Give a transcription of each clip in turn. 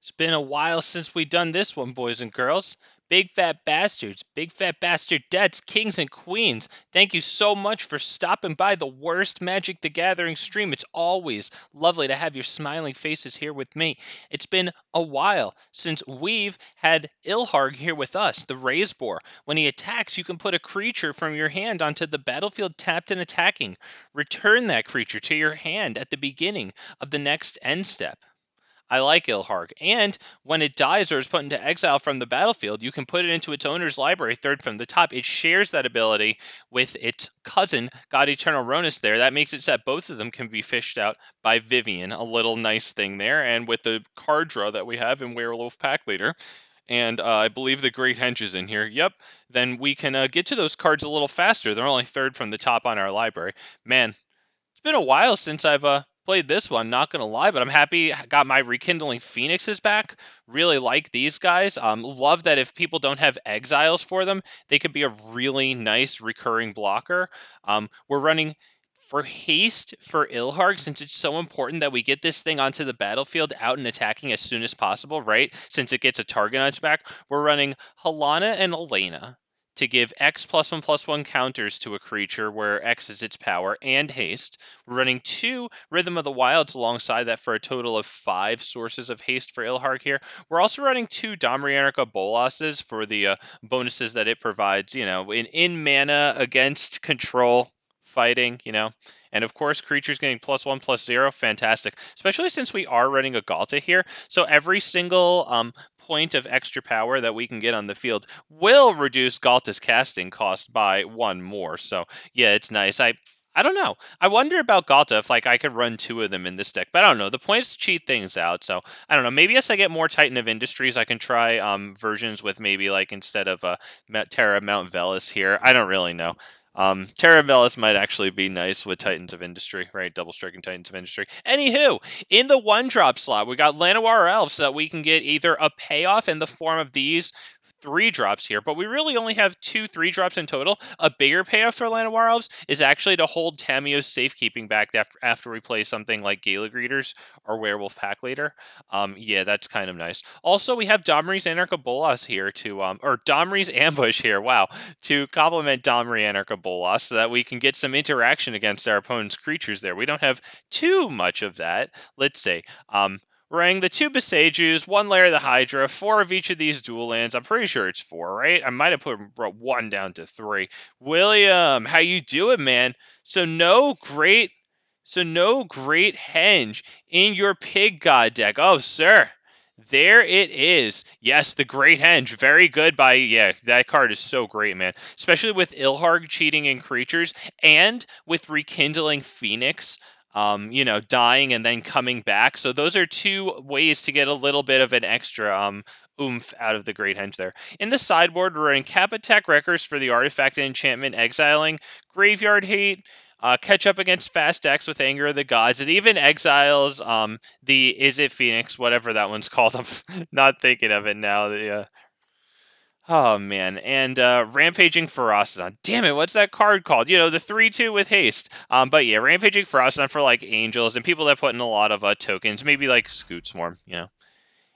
It's been a while since we done this one, boys and girls. Big fat bastards, big fat bastard dads, kings and queens. Thank you so much for stopping by the worst Magic the Gathering stream. It's always lovely to have your smiling faces here with me. It's been a while since we've had Ilharg here with us, the Raze-Boar. When he attacks, you can put a creature from your hand onto the battlefield tapped and attacking. Return that creature to your hand at the beginning of the next end step. I like Ilharg. And when it dies or is put into exile from the battlefield, you can put it into its owner's library, third from the top. It shares that ability with its cousin, God-Eternal Rhonas there. That makes it so that both of them can be fished out by Vivien. A little nice thing there. And with the card draw that we have in Werewolf Pack Leader, and I believe the Great Henge is in here. Yep. Then we can get to those cards a little faster. They're only third from the top on our library. Man, it's been a while since I've played this one, not gonna lie, but I'm happy I got my Rekindling Phoenixes back. Really like these guys. Love that if people don't have exiles for them, they could be a really nice recurring blocker. We're running for haste for Ilharg, since it's so important that we get this thing onto the battlefield out and attacking as soon as possible, right? Since it gets a target on its back, we're running Halana and Alena to give X +1/+1 counters to a creature where X is its power and haste. We're running 2 Rhythm of the Wilds alongside that for a total of 5 sources of haste for Ilharg here. We're also running 2 Domri Bolases for the bonuses that it provides, in mana against control fighting, And of course, creatures getting +1/+0, fantastic. Especially since we are running a Ghalta here. So every single point of extra power that we can get on the field will reduce Ghalta's casting cost by 1 more. So yeah, it's nice. I don't know. I wonder about Ghalta if I could run 2 of them in this deck, but I don't know. The points cheat things out, so I don't know. Maybe as I get more Titan of Industries, I can try versions with maybe instead of Terra Mount Velus here. I don't really know. Terra Velus might actually be nice with Titans of Industry, right? Double striking Titans of Industry. Anywho, in the 1-drop slot, we got Llanowar Elves, so that we can get either a payoff in the form of these 3 drops here, but we really only have 2 3-drops in total. A bigger payoff for Llanowar Elves is actually to hold Tamiyo's Safekeeping back after we play something like Gala Greeters or Werewolf Pack Leader. Yeah, that's kind of nice. Also, we have Domri's Anarch Bolas here or Domri's Ambush here, wow, to complement Domri Anarch Bolas so that we can get some interaction against our opponent's creatures there. We don't have too much of that. Let's say, Rang the 2 Boseijus, 1 Lair of the Hydra, 4 of each of these dual lands. I'm pretty sure it's 4, right? I might have brought 1 down to 3. William, how you doing, man? So no great henge in your pig god deck. Oh, sir. There it is. Yes, the Great Henge. Very good that card is so great, man. Especially with Ilharg cheating in creatures and with Rekindling Phoenix. Dying and then coming back. So those are 2 ways to get a little bit of an extra oomph out of the Great Henge there. In the sideboard, we're running Kappa Tech-Wreckers for the artifact and enchantment exiling, Graveyard Hate, catch up against fast decks with Anger of the Gods. It even exiles the Is It Phoenix, whatever that one's called. I'm not thinking of it now. Oh, man. And Rampaging Ferocity. Damn it, what's that card called? The 3/2 with haste. But yeah, Rampaging Ferocity for Angels and people that put in a lot of tokens. Maybe Scoot Swarm,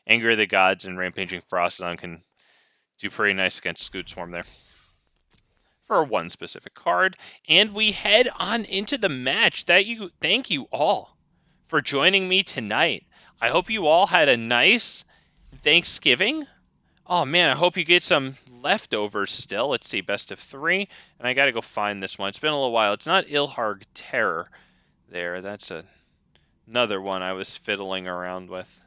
Anger of the Gods and Rampaging Ferocity can do pretty nice against Scoot Swarm there. For 1 specific card. And we head on into the match. Thank you all for joining me tonight. I hope you all had a nice Thanksgiving. Oh, man, I hope you get some leftovers still. Let's see, best of 3. And I got to go find this one. It's been a little while. It's not Ilharg Terror there. That's another one I was fiddling around with.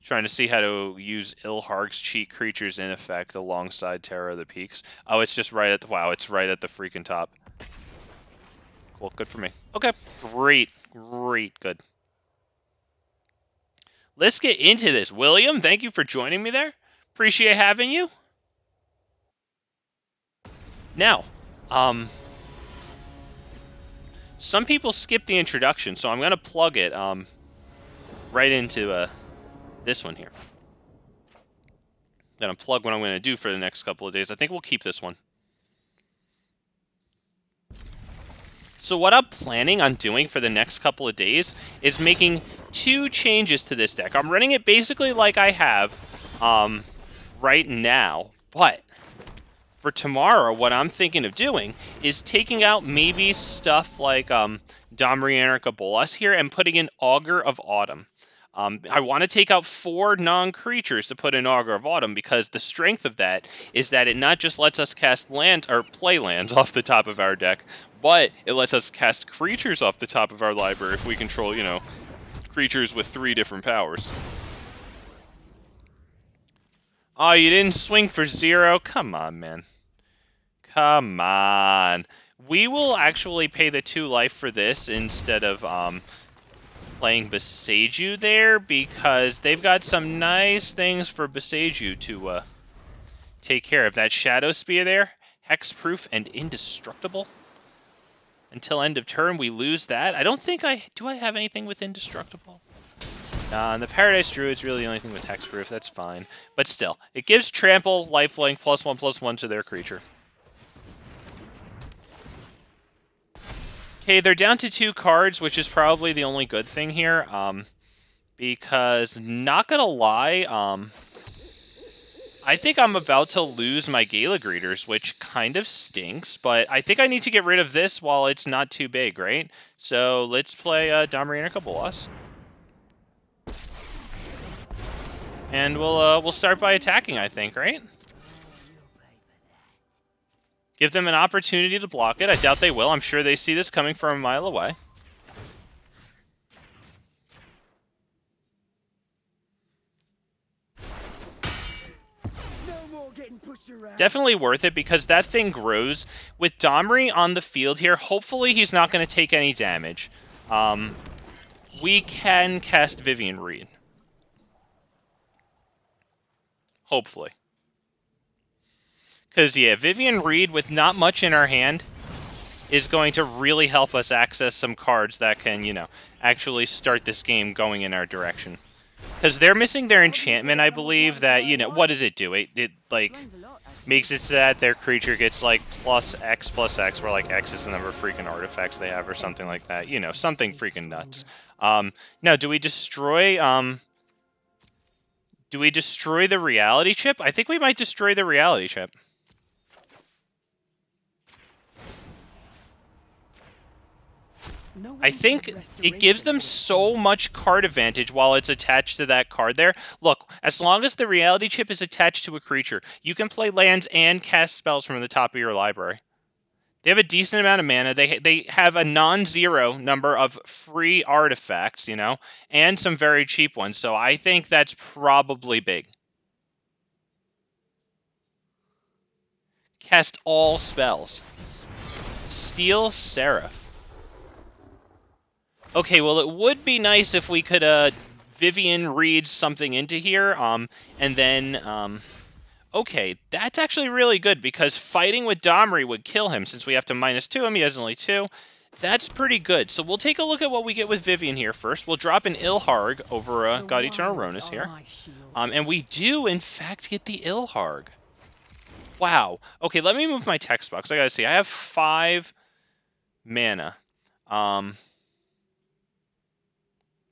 Trying to see how to use Ilharg's cheat creatures in effect alongside Terror of the Peaks. Oh, it's just right at the... Wow, it's right at the freaking top. Cool, good for me. Okay, great, good. Let's get into this. William, thank you for joining me there. Appreciate having you. Now, some people skip the introduction, so I'm going to plug it right into this one here. Then I'll plug what I'm going to do for the next couple of days. I think we'll keep this one. So what I'm planning on doing for the next couple of days is making 2 changes to this deck. I'm running it basically like I have right now, but for tomorrow, what I'm thinking of doing is taking out maybe stuff like Domri, Anarch, Bolas here and putting in Augur of Autumn. I want to take out 4 non-creatures to put in Augur of Autumn because the strength of that is that it not just lets us cast lands or play lands off the top of our deck, but it lets us cast creatures off the top of our library if we control, you know, creatures with 3 different powers. Oh, you didn't swing for 0? Come on, man. Come on. We will actually pay the 2 life for this instead of playing Boseiju there because they've got some nice things for Boseiju to take care of. That Shadow Spear there, hexproof and indestructible. Until end of turn, we lose that. I don't think do I have anything with indestructible? And the Paradise Druid's really the only thing with hexproof. That's fine. But still, it gives trample, lifelink, +1/+1 to their creature. Okay, they're down to 2 cards, which is probably the only good thing here. Because, not gonna lie, I think I'm about to lose my Gala Greeters, which kind of stinks, but I think I need to get rid of this while it's not too big, right? So, let's play Domri, Anarch, Bolas. And we'll start by attacking, I think, right? Give them an opportunity to block it. I doubt they will. I'm sure they see this coming from a mile away. Definitely worth it because that thing grows. With Domri on the field here, hopefully he's not going to take any damage. We can cast Vivien Reid. Hopefully. Because, yeah, Vivien Reid, with not much in our hand, is going to really help us access some cards that can, you know, actually start this game going in our direction. Because they're missing their enchantment, I believe, that, you know, what does it do? It like, makes it so that their creature gets, like, +X/+X, where, like, X is the number of freaking artifacts they have or something like that. You know, something freaking nuts. Now, do we destroy the reality chip? I think we might destroy the reality chip. I think it gives them so much card advantage while it's attached to that card there. Look, as long as the reality chip is attached to a creature, you can play lands and cast spells from the top of your library. They have a decent amount of mana. They have a non-zero number of free artifacts, you know, and some very cheap ones. So I think that's probably big. Cast all spells. Steel Seraph. Okay, well, it would be nice if we could Vivien Reid something into here, and then, okay, that's actually really good, because fighting with Domri would kill him, since we have to -2 him, he has only 2. That's pretty good. So we'll take a look at what we get with Vivien here first. We'll drop an Ilharg over God-Eternal Rhonas here. And we do, in fact, get the Ilharg. Wow. Okay, let me move my text box. I gotta see. I have 5 mana.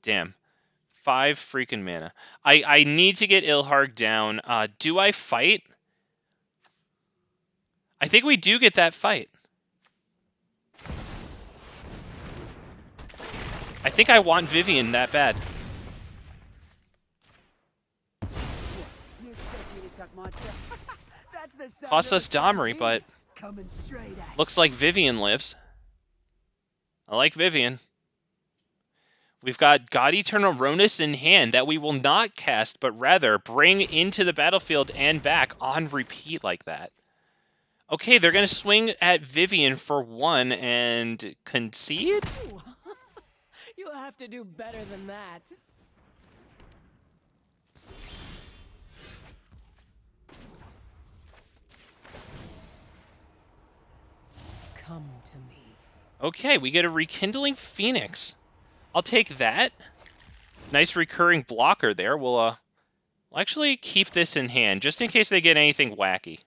Damn. 5 freaking mana. I need to get Ilharg down. Do I fight? I think we do get that fight. I think I want Vivien that bad. Costs us Domri, but looks like Vivien lives. I like Vivien. We've got God-Eternal Rhonas in hand that we will not cast, but rather bring into the battlefield and back on repeat like that. Okay, they're going to swing at Vivien for 1 and concede? You'll have to do better than that. Come to me. Okay, we get a Rekindling Phoenix. I'll take that. Nice recurring blocker there. We'll actually keep this in hand, just in case they get anything wacky.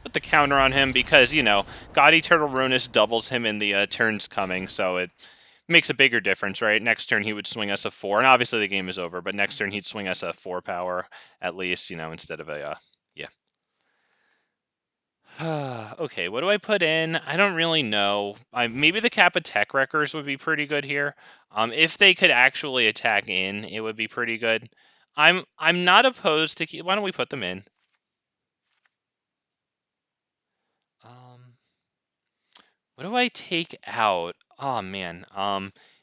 put the counter on him because, you know, God-Eternal Rhonas doubles him in the turns coming, so it makes a bigger difference, right? Next turn he would swing us a 4, and obviously the game is over, but next turn he'd swing us a 4 power at least, you know, instead of a, yeah. Okay, what do I put in? I don't really know. Maybe the Kappa Tech-Wreckers would be pretty good here. If they could actually attack in, it would be pretty good. I'm not opposed to. Why don't we put them in? What do I take out? Oh man.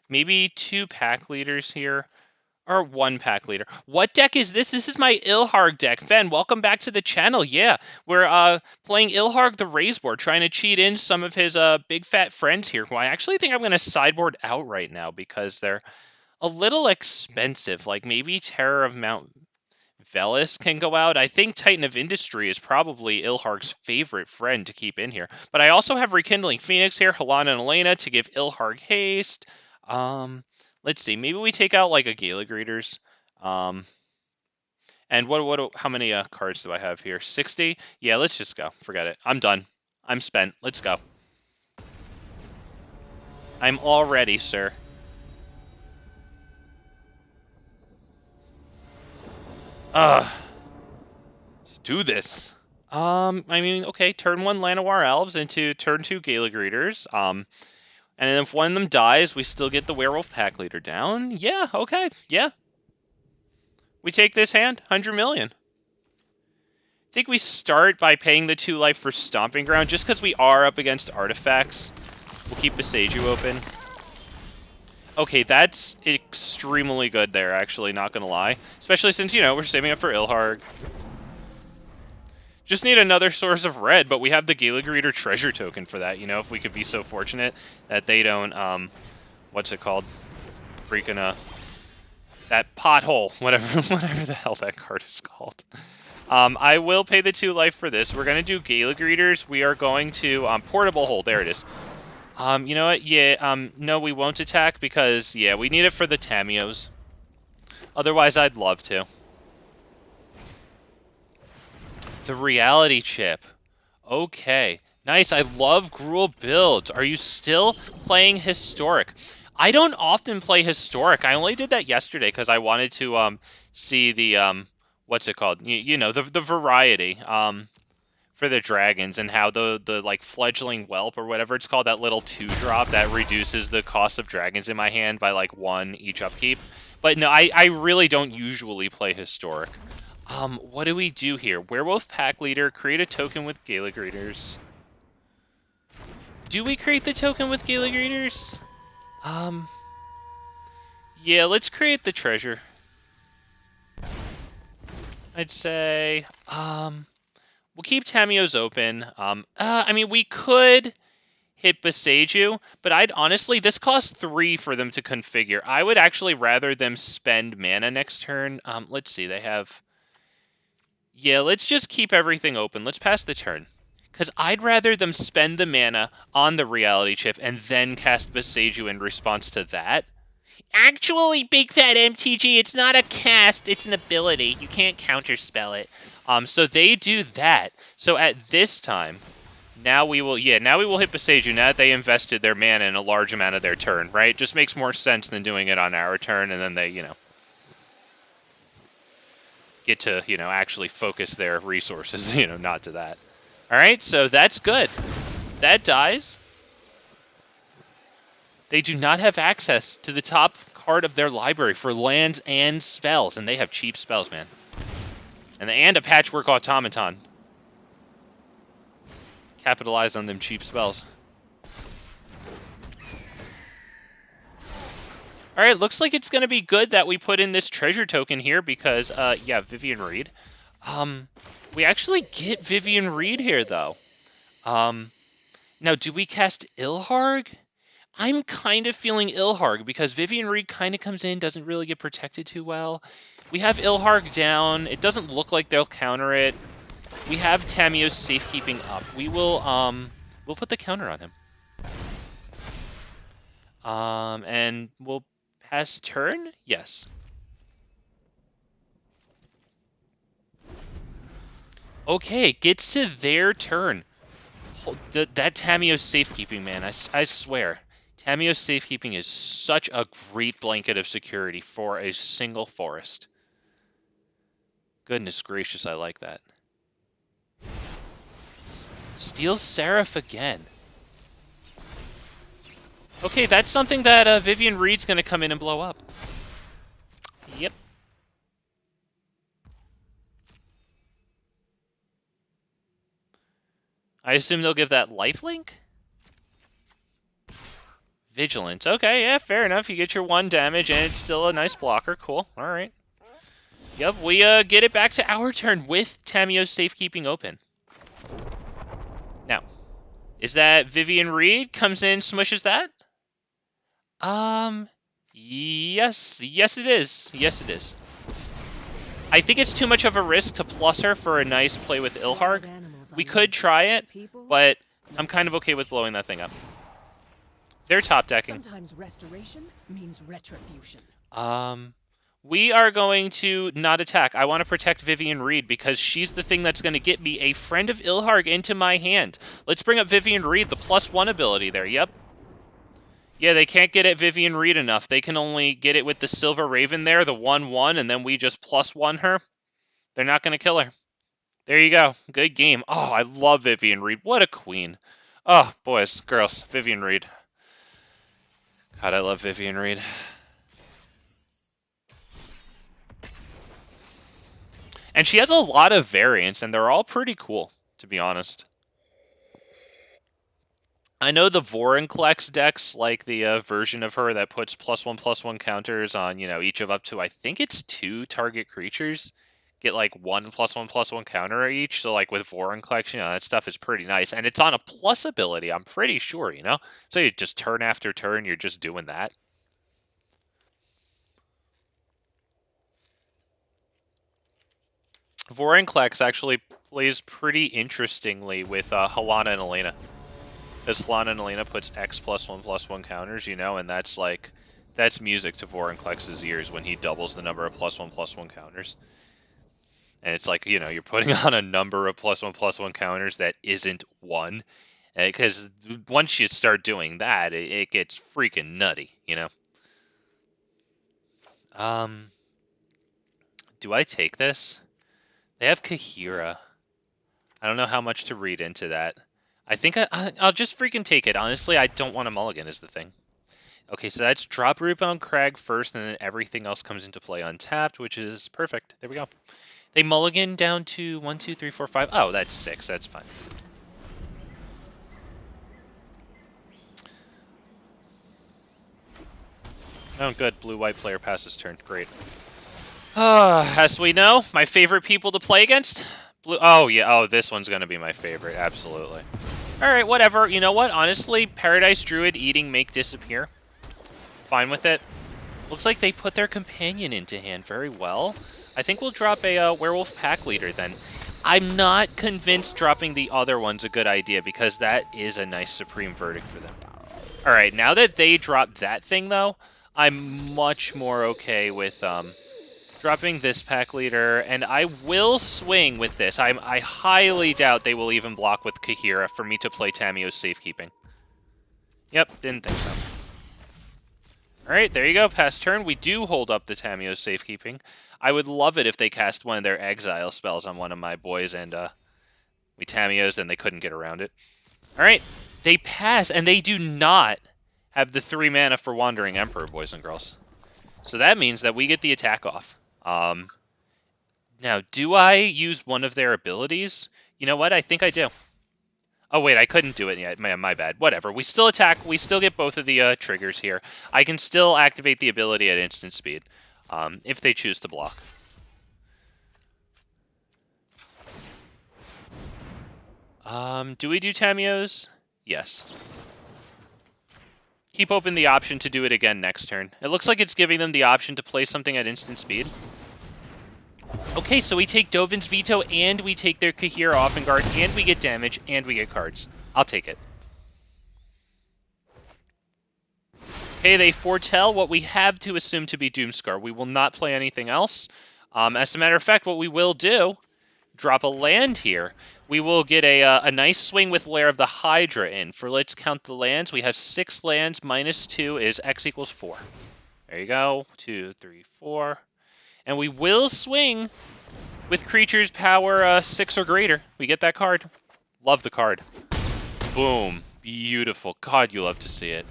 Maybe 2 pack leaders here. Or 1 pack leader. What deck is this? This is my Ilharg deck. Fen, welcome back to the channel. Yeah, we're playing Ilharg the Raze-Boar, trying to cheat in some of his big fat friends here, who I actually think I'm going to sideboard out right now because they're a little expensive. Like maybe Terror of Mount Velus can go out. I think Titan of Industry is probably Ilharg's favorite friend to keep in here. But I also have Rekindling Phoenix here, Halana and Alena to give Ilharg haste. Let's see. Maybe we take out like a Gala Greeters. And how many cards do I have here? 60? Yeah, let's just go. Forget it. I'm done. I'm spent. Let's go. I'm all ready, sir. Let's do this. I mean, okay, turn 1 Llanowar Elves into turn 2 Gala Greeters. And then if one of them dies, we still get the Werewolf pack leader down. Yeah, okay, yeah. We take this hand, 100 million. I think we start by paying the 2 life for Stomping Ground, just because we are up against artifacts. We'll keep Boseiju open. Okay, that's extremely good there, actually, not gonna lie. Especially since, you know, we're saving up for Ilharg. Just need another source of red, but we have the Gala Greeter treasure token for that, you know, if we could be so fortunate that they don't, what's it called? Freaking, that pothole, whatever the hell that card is called. I will pay the 2 life for this. We're going to do Gala Greeters. We are going to, Portable Hole, there it is. You know what, yeah, no, we won't attack because, yeah, we need it for the Tamiyos. Otherwise, I'd love to. The reality chip. Okay. Nice. I love Gruul builds. Are you still playing Historic? I don't often play Historic. I only did that yesterday because I wanted to see the what's it called? You know, the variety for the dragons and how the like fledgling whelp or whatever it's called, that little 2-drop that reduces the cost of dragons in my hand by like 1 each upkeep. But no, I really don't usually play Historic. What do we do here? Werewolf pack leader, create a token with Gala Greeters. Do we create the token with Gala Greeters? Yeah, let's create the treasure. I'd say, we'll keep Tamiyos open. I mean, we could hit Boseiju, but I'd honestly, this costs 3 for them to configure. I would actually rather them spend mana next turn. Let's see, they have... Yeah, let's just keep everything open. Let's pass the turn. Because I'd rather them spend the mana on the reality chip and then cast Boseiju in response to that. Actually, Big Fat MTG, it's not a cast, it's an ability. You can't counterspell it. So they do that. So at this time, now we will hit Boseiju now that they invested their mana in a large amount of their turn, right? Just makes more sense than doing it on our turn, and then they, you know, get to, you know, actually focus their resources, you know, not to that. All right, so that's good. That dies. They do not have access to the top card of their library for lands and spells, and they have cheap spells, man. And a Patchwork Automaton. Capitalize on them cheap spells. All right, looks like it's going to be good that we put in this treasure token here because, yeah, Vivien Reid. We actually get Vivien Reid here, though. Now, do we cast Ilharg? I'm kind of feeling Ilharg because Vivien Reid kind of comes in, doesn't really get protected too well. We have Ilharg down. It doesn't look like they'll counter it. We have Tamiyo's Safekeeping up. We will, we'll put the counter on him. And we'll pass turn? Yes. Okay, it gets to their turn. That Tamiyo's safekeeping, man, I swear. Tamiyo's safekeeping is such a great blanket of security for a single forest. Goodness gracious, I like that. Steals Seraph again. Okay, that's something that Vivien Reid's going to come in and blow up. Yep. I assume they'll give that lifelink? Vigilance. Okay, yeah, fair enough. You get your 1 damage, and it's still a nice blocker. Cool. All right. Yep, we get it back to our turn with Tamiyo's safekeeping open. Now, is that Vivien Reid comes in, smushes that? Yes it is. Yes it is. I think it's too much of a risk to plus her for a nice play with Ilharg. We could try it, but I'm kind of okay with blowing that thing up. They're top decking. Sometimes restoration means retribution. We are going to not attack. I want to protect Vivien Reid because she's the thing that's going to get me a Friend of Ilharg into my hand. Let's bring up Vivien Reid, the +1 ability there. Yep. Yeah, they can't get at Vivien Reid enough. They can only get it with the Silver Raven there, the 1/1, and then we just +1 her. They're not going to kill her. There you go. Good game. Oh, I love Vivien Reid. What a queen. Oh, boys, girls, Vivien Reid. God, I love Vivien Reid. And she has a lot of variants, and they're all pretty cool, to be honest. I know the Vorinclex decks, like the version of her that puts +1/+1 counters on, each of up to, I think it's 2 target creatures, get like 1 +1/+1 counter each. So like with Vorinclex, that stuff is pretty nice. And it's on a plus ability, I'm pretty sure, So you just turn after turn, you're just doing that. Vorinclex actually plays pretty interestingly with Halana and Alena. Because Halana and Alena puts X +1/+1 counters, and that's music to Vorinclex's ears when he doubles the number of +1/+1 counters. And it's like, you're putting on a number of +1/+1 counters that isn't 1. Because once you start doing that, it gets freaking nutty, Do I take this? They have Kahira. I don't know how much to read into that. I think I'll just freaking take it. Honestly, I don't want a mulligan is the thing. Okay, so that's drop Rootbound Crag first, and then everything else comes into play untapped, which is perfect. There we go. They mulligan down to 1, 2, 3, 4, 5. Oh, that's 6. That's fine. Oh, good. Blue-white player passes turn. Great. As we know, my favorite people to play against? Blue. Oh, yeah. Oh, this one's going to be my favorite. Absolutely. All right, whatever. You know what? Honestly, Paradise Druid eating Make Disappear. Fine with it. Looks like they put their companion into hand very well. I think we'll drop a Werewolf Pack Leader then. I'm not convinced dropping the other one's a good idea because that is a nice Supreme Verdict for them. All right, now that they dropped that thing, though, I'm much more okay with dropping this Pack Leader, and I will swing with this. I highly doubt they will even block with Kahira for me to play Tamiyo's Safekeeping. Yep, didn't think so. Alright, there you go. Past turn, we do hold up the Tamiyo's Safekeeping. I would love it if they cast one of their Exile spells on one of my boys, and we Tamiyos, and they couldn't get around it. Alright, they pass, and they do not have the 3 mana for Wandering Emperor, boys and girls. So that means that we get the attack off. Now, do I use one of their abilities? You know what? I think I do. Oh, wait, I couldn't do it yet. My bad. Whatever. We still attack. We still get both of the triggers here. I can still activate the ability at instant speed if they choose to block. Do we do Tamiyos? Yes. Keep open the option to do it again next turn. It looks like it's giving them the option to play something at instant speed. Okay, so we take Dovin's Veto, and we take their Kahira off and guard, and we get damage, and we get cards. I'll take it. Okay, they foretell what we have to assume to be Doomscar. We will not play anything else. As a matter of fact, what we will do, drop a land here, we will get a nice swing with Lair of the Hydra in. For let's count the lands. We have 6 lands. -2 is X equals 4. There you go. 2, 3, 4. And we will swing with creatures power 6 or greater. We get that card. Love the card. Boom. Beautiful. God, you love to see it.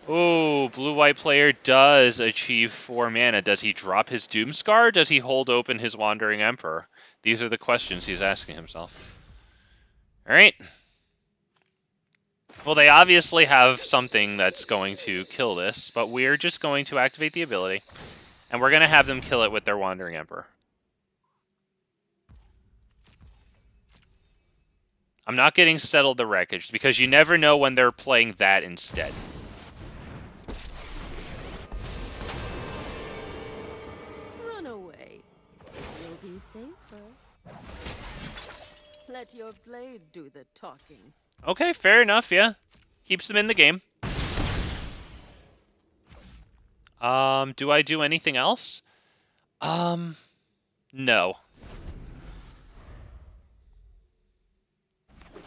Oh, blue-white player does achieve 4 mana. Does he drop his Doomscar? Does he hold open his Wandering Emperor? These are the questions he's asking himself. Alright. Well, they obviously have something that's going to kill this, but we're just going to activate the ability, and we're going to have them kill it with their Wandering Emperor. I'm not getting Settle the Wreckage, because you never know when they're playing that instead. Safer. Let your blade do the talking. Okay, fair enough, yeah. Keeps them in the game. Do I do anything else? No.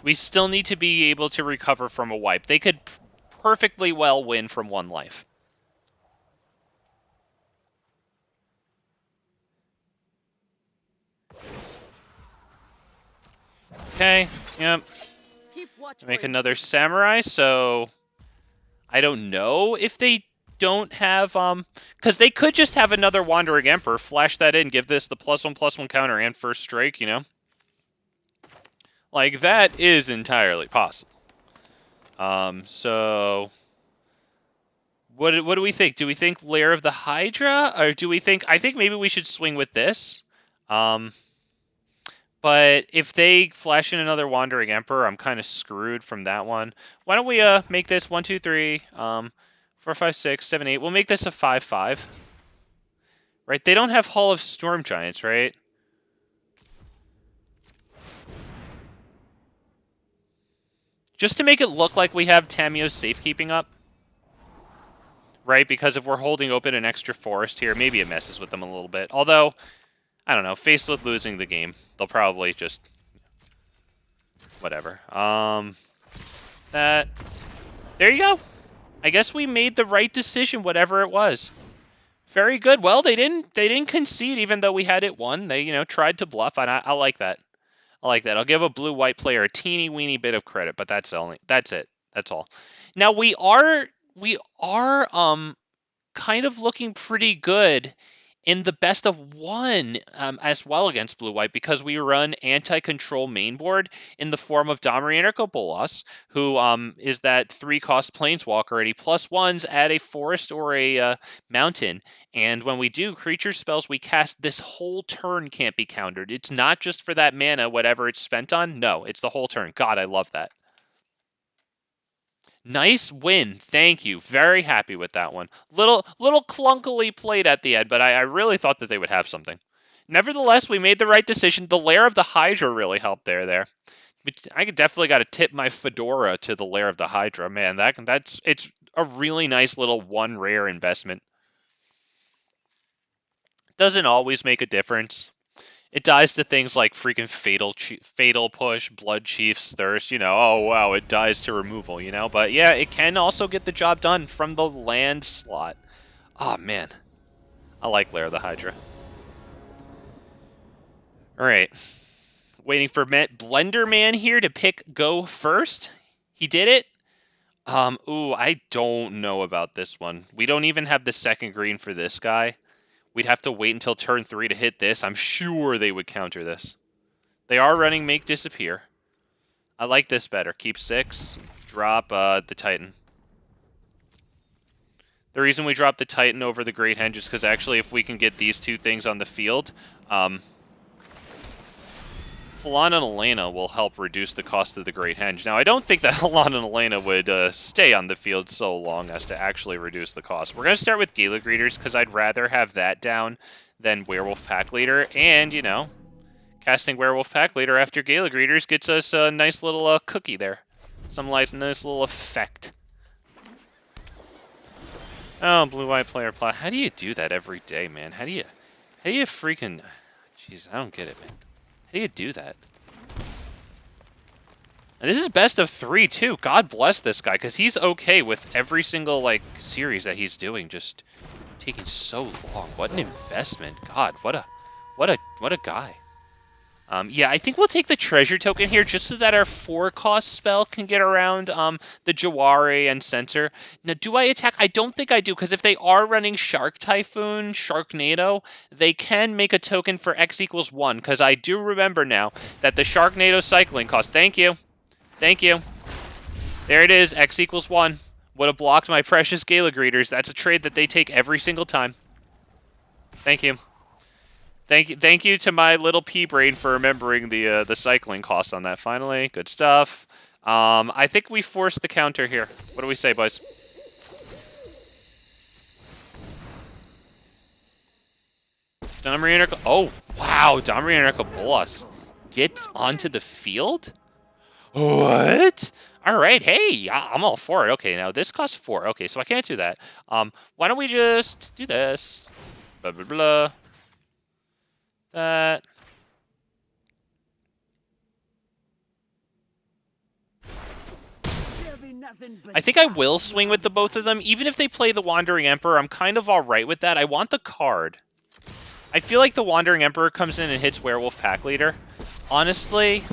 We still need to be able to recover from a wipe. They could perfectly well win from 1 life. Okay, yep. Make another samurai, so I don't know if they don't have, because they could just have another Wandering Emperor, flash that in, give this the +1/+1 counter and first strike, you know? Like, that is entirely possible. So what do we think? Do we think Lair of the Hydra, or do we think, I think maybe we should swing with this. But if they flash in another Wandering Emperor, I'm kind of screwed from that one. Why don't we make this 1, 2, 3, 4, 5, 6, 7, 8. We'll make this a 5/5. Right? They don't have Hall of Storm Giants, right? Just to make it look like we have Tamiyo's Safekeeping up. Right? Because if we're holding open an extra forest here, maybe it messes with them a little bit. Although, I don't know, faced with losing the game, they'll probably just... whatever. There you go. I guess we made the right decision, whatever it was. Very good. Well, they didn't concede, even though we had it won. They, you know, tried to bluff, and I like that. I like that. I'll give a blue-white player a teeny-weeny bit of credit, but that's it. That's all. Now we are kind of looking pretty good in the best of 1 as well against blue-white, because we run anti-control main board in the form of Domri and Bolas, who is that 3-cost planeswalker, and he +1s at a forest or a mountain. And when we do creature spells we cast, this whole turn can't be countered. It's not just for that mana, whatever it's spent on. No, it's the whole turn. God, I love that. Nice win. Thank you. Very happy with that one. Little clunkily played at the end, but I really thought that they would have something. Nevertheless, we made the right decision. The Lair of the Hydra really helped there. I definitely got to tip my fedora to the Lair of the Hydra. Man, it's a really nice little 1 rare investment. Doesn't always make a difference. It dies to things like freaking Fatal Push, Blood Chief's Thirst, you know, oh wow, it dies to removal, you know? But yeah, it can also get the job done from the land slot. Oh man, I like Lair of the Hydra. Alright, waiting for Blender Man here to pick go first. He did it. Ooh, I don't know about this one. We don't even have the 2nd green for this guy. We'd have to wait until turn 3 to hit this. I'm sure they would counter this. They are running Make Disappear. I like this better. Keep 6. Drop the Titan. The reason we drop the Titan over the Great Henge is because actually if we can get these 2 things on the field, Halana and Alena will help reduce the cost of the Great Henge. Now, I don't think that Halana and Alena would stay on the field so long as to actually reduce the cost. We're going to start with Gala Greeters because I'd rather have that down than Werewolf Pack Leader. And, you know, casting Werewolf Pack Leader after Gala Greeters gets us a nice little cookie there. Some nice little effect. Oh, blue-white player plot. How do you do that every day, man? How do you freaking... Jeez, I don't get it, man. How do you do that? And this is best of 3, too. God bless this guy, because he's okay with every single, like, series that he's doing just taking so long. What an investment. God, what a guy. Yeah, I think we'll take the treasure token here just so that our 4-cost spell can get around the Jawari and Center. Now, do I attack? I don't think I do, because if they are running Shark Typhoon, Sharknado, they can make a token for X equals 1, because I do remember now that the Sharknado cycling cost... Thank you. Thank you. There it is, X equals 1. Would have blocked my precious Gala Greeters. That's a trade that they take every single time. Thank you. Thank you to my little pea brain for remembering the cycling cost on that. Finally, good stuff. I think we forced the counter here. What do we say, boys? Domri and oh wow, Domri and Bolas gets onto the field. What? All right, hey, I'm all for it. Okay, now this costs 4. Okay, so I can't do that. Why don't we just do this? Blah blah blah. That. I think I will swing with the both of them. Even if they play the Wandering Emperor, I'm kind of alright with that. I want the card. I feel like the Wandering Emperor comes in and hits Werewolf Pack Leader. Honestly,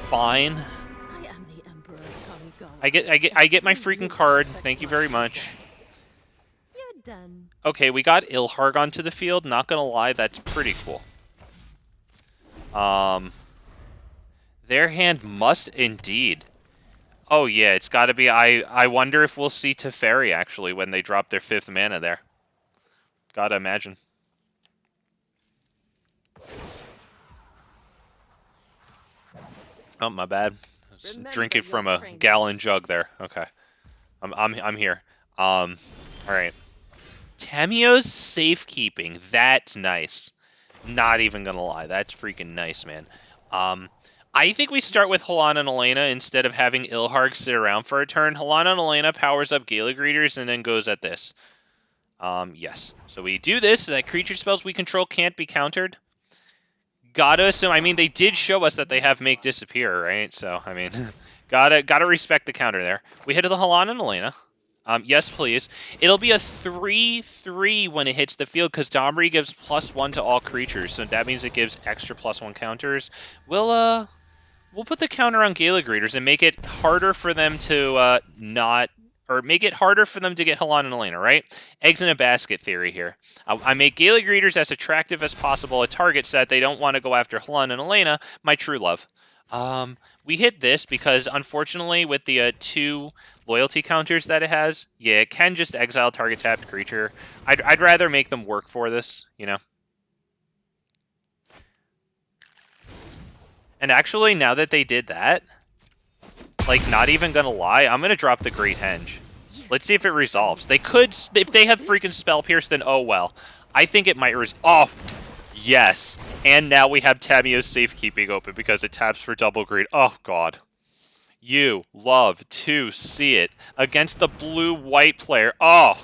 fine. I am the Emperor of Kamigawa. I get my freaking card. Thank you very much. You're done. Okay, we got Ilharg onto the field. Not gonna lie, that's pretty cool. Their hand must indeed. Oh yeah, it's gotta be. I wonder if we'll see Teferi actually when they drop their 5th mana there. Gotta imagine. Oh, my bad. Drinking from a gallon jug there. Okay. I'm here. All right. Tamiyo's Safekeeping. That's nice. Not even gonna lie. That's freaking nice, man. I think we start with Halana and Alena instead of having Ilharg sit around for a turn. Halana and Alena powers up Gala Greeters and then goes at this. Yes. So we do this so that creature spells we control can't be countered. Gotta assume, I mean, they did show us that they have Make Disappear, right? So, I mean, gotta respect the counter there. We hit the Halana and Alena. Yes, please. It'll be a 3/3 when it hits the field because Domri gives +1 to all creatures, so that means it gives extra +1 counters. We'll put the counter on Gala Greeters and make it harder for them to make it harder for them to get Halana and Alena, right? Eggs in a basket theory here. I make Gala Greeters as attractive as possible, a target set. They don't want to go after Halana and Alena, my true love. We hit this because, unfortunately, with the 2 loyalty counters that it has, yeah, it can just exile target tapped creature. I'd rather make them work for this, you know? And actually, now that they did that, like, not even gonna lie, I'm gonna drop the Great Henge. Let's see if it resolves. They could, if they have freaking Spell Pierce, then oh well. I think it might oh, yes. And now we have Tamiyo's Safekeeping open because it taps for double green. Oh, God. You love to see it against the blue-white player. Oh,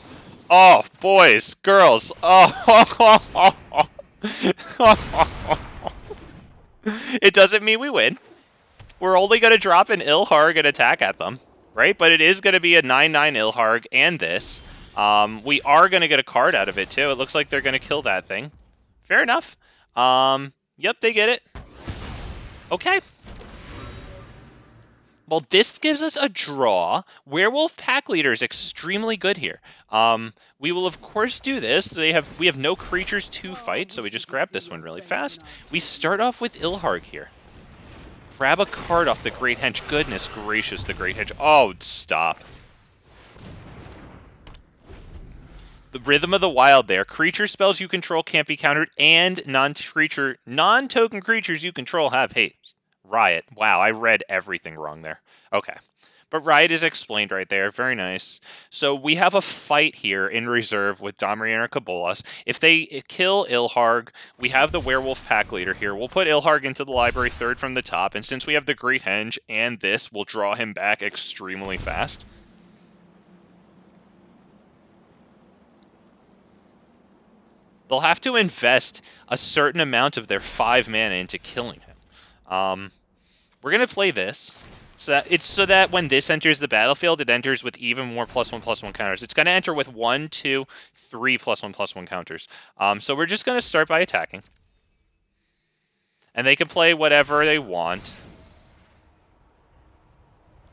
boys, girls. Oh, it doesn't mean we win. We're only going to drop an Ilharg and attack at them, right? But it is going to be a 9/9 Ilharg and this. We are going to get a card out of it, too. It looks like they're going to kill that thing. Fair enough. Yep, they get it. Okay. Well, this gives us a draw. Werewolf Pack Leader is extremely good here. We will, of course, do this. We have no creatures to fight, so we just grab this one really fast. We start off with Ilharg here. Grab a card off the Great Henge. Goodness gracious, the Great Henge. Oh, stop. The Rhythm of the Wild there. Creature spells you control can't be countered, and non-token creatures you control have haste. Riot. Wow, I read everything wrong there. Okay. But Riot is explained right there. Very nice. So we have a fight here in reserve with Domri and Bolas. If they kill Ilharg, we have the Werewolf Pack Leader here. We'll put Ilharg into the library 3rd from the top, and since we have the Great Henge and this, we'll draw him back extremely fast. They'll have to invest a certain amount of their 5 mana into killing him. We're gonna play this. So that when this enters the battlefield, it enters with even more +1/+1 counters. It's gonna enter with 1, 2, 3 +1/+1 counters. So we're just gonna start by attacking. And they can play whatever they want.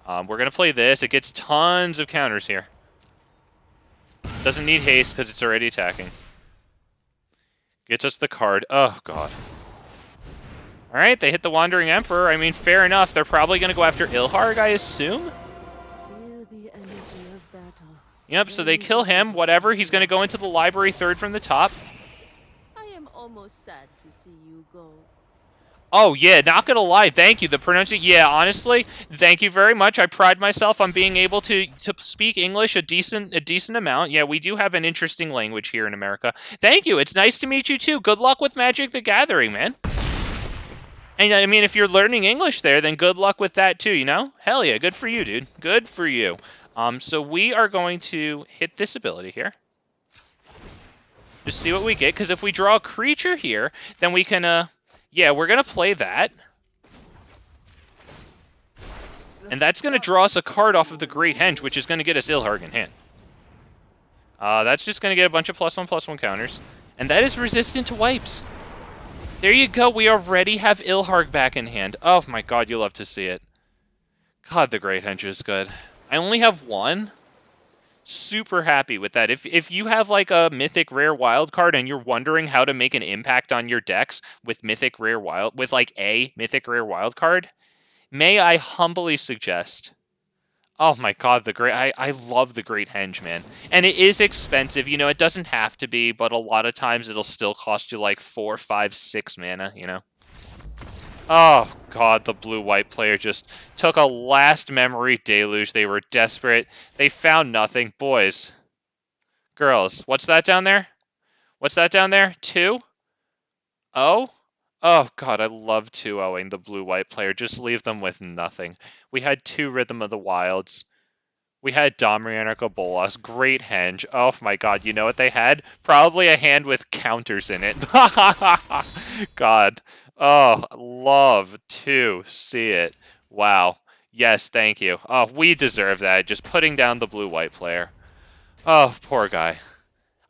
We're gonna play this. It gets tons of counters here. Doesn't need haste because it's already attacking. Gets us the card. Oh, God. Alright, they hit the Wandering Emperor. I mean, fair enough. They're probably going to go after Ilharg, I assume? Feel the energy of battle. Yep, so they kill him. Whatever. He's going to go into the library third from the top. I am almost sad to see you go. Oh, yeah, not gonna lie. Thank you. The pronunciation... Yeah, honestly, thank you very much. I pride myself on being able to speak English a decent amount. Yeah, we do have an interesting language here in America. Thank you. It's nice to meet you, too. Good luck with Magic the Gathering, man. And, I mean, if you're learning English there, then good luck with that, too, you know? Hell yeah, good for you, dude. Good for you. So we are going to hit this ability here. Just see what we get, because if we draw a creature here, then we can, yeah, we're going to play that. And that's going to draw us a card off of the Great Henge, which is going to get us Ilharg in hand. That's just going to get a bunch of +1/+1 counters. And that is resistant to wipes. There you go. We already have Ilharg back in hand. Oh my god, you'll love to see it. God, the Great Henge is good. I only have one. Super happy with that. If you have like a mythic rare wild card and you're wondering how to make an impact on your decks with mythic rare wild with like a mythic rare wild card, may I humbly suggest. Oh my god, I love the Great Henge, man. And it is expensive, you know, it doesn't have to be, but a lot of times it'll still cost you like 4, 5, 6 mana, you know. Oh, God, the blue-white player just took a last memory deluge. They were desperate. They found nothing. Boys. Girls. What's that down there? What's that down there? 2? Oh? Oh, God, I love 2-0ing the blue-white player. Just leave them with nothing. We had 2 Rhythm of the Wilds. We had Domri, Anarch, Bolas. Great Henge. Oh, my God. You know what they had? Probably a hand with counters in it. God. Oh, love to see it. Wow. Yes, thank you. Oh, we deserve that. Just putting down the blue-white player. Oh, poor guy.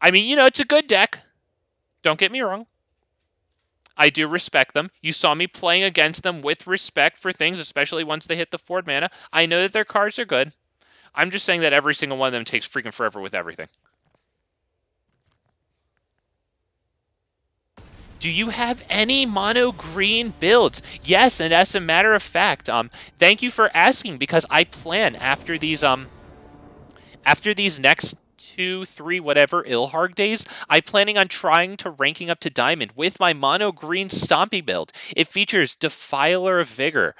I mean, you know, it's a good deck. Don't get me wrong. I do respect them. You saw me playing against them with respect for things, especially once they hit the 4 mana. I know that their cards are good. I'm just saying that every single one of them takes freaking forever with everything. Do you have any mono green builds? Yes, and as a matter of fact, thank you for asking because I plan after these next 2, 3, whatever Ilharg days, I'm planning on trying to ranking up to Diamond with my mono green Stompy build. It features Defiler of Vigor.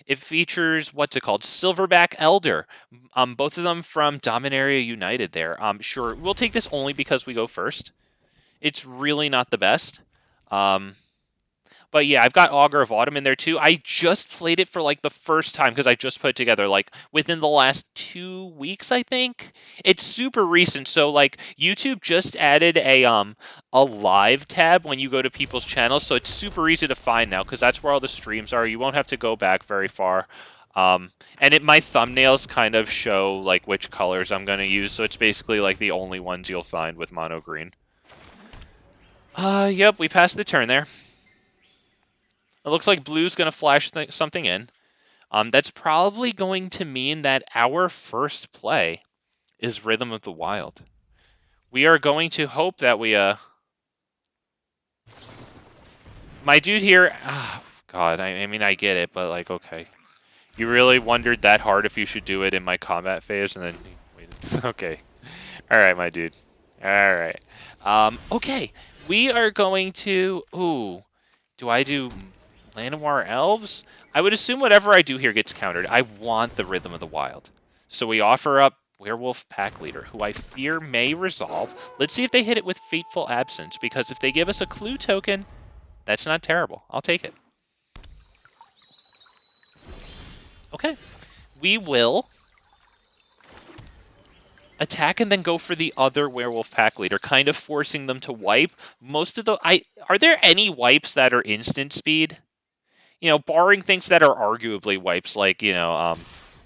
It features, what's it called? Silverback Elder. Both of them from Dominaria United there. Sure, we'll take this only because we go first. It's really not the best. But yeah, I've got Augur of Autumn in there too. I just played it for like the first time because I just put it together like within the last 2 weeks, I think. It's super recent, so like YouTube just added a live tab when you go to people's channels, so it's super easy to find now because that's where all the streams are. You won't have to go back very far. And my thumbnails kind of show like which colors I'm gonna use, so it's basically like the only ones you'll find with mono green. Yep, we passed the turn there. It looks like blue's going to flash something in. That's probably going to mean that our first play is Rhythm of the Wild. We are going to hope that we, My dude here... Oh, God, I mean, I get it, but, like, okay. You really wondered that hard if you should do it in my combat phase, and then you waited. Okay. Alright, my dude. Alright. Okay. We are going to... Ooh. Do I do... Llanowar Elves? I would assume whatever I do here gets countered. I want the Rhythm of the Wild. So we offer up Werewolf Pack Leader, who I fear may resolve. Let's see if they hit it with Fateful Absence, because if they give us a clue token, that's not terrible. I'll take it. Okay. We will attack and then go for the other werewolf pack leader, kind of forcing them to wipe. Most of the are there any wipes that are instant speed? You know, barring things that are arguably wipes, like, you know,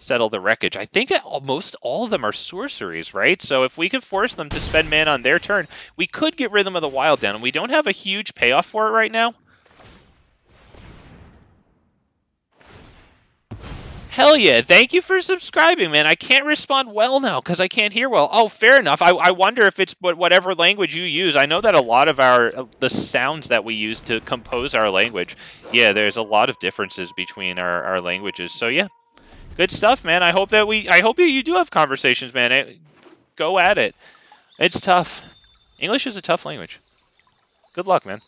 settle the wreckage. I think almost all of them are sorceries, right? So if we could force them to spend mana on their turn, we could get Rhythm of the Wild down, and we don't have a huge payoff for it right now. Hell yeah, thank you for subscribing, man. I can't respond well now because I can't hear well. Oh, fair enough. I wonder if it's whatever language you use. I know that a lot of the sounds that we use to compose our language, yeah, there's a lot of differences between our languages. So yeah, good stuff, man. I hope that you do have conversations, man. Go at it. It's tough. English is a tough language. Good luck, man.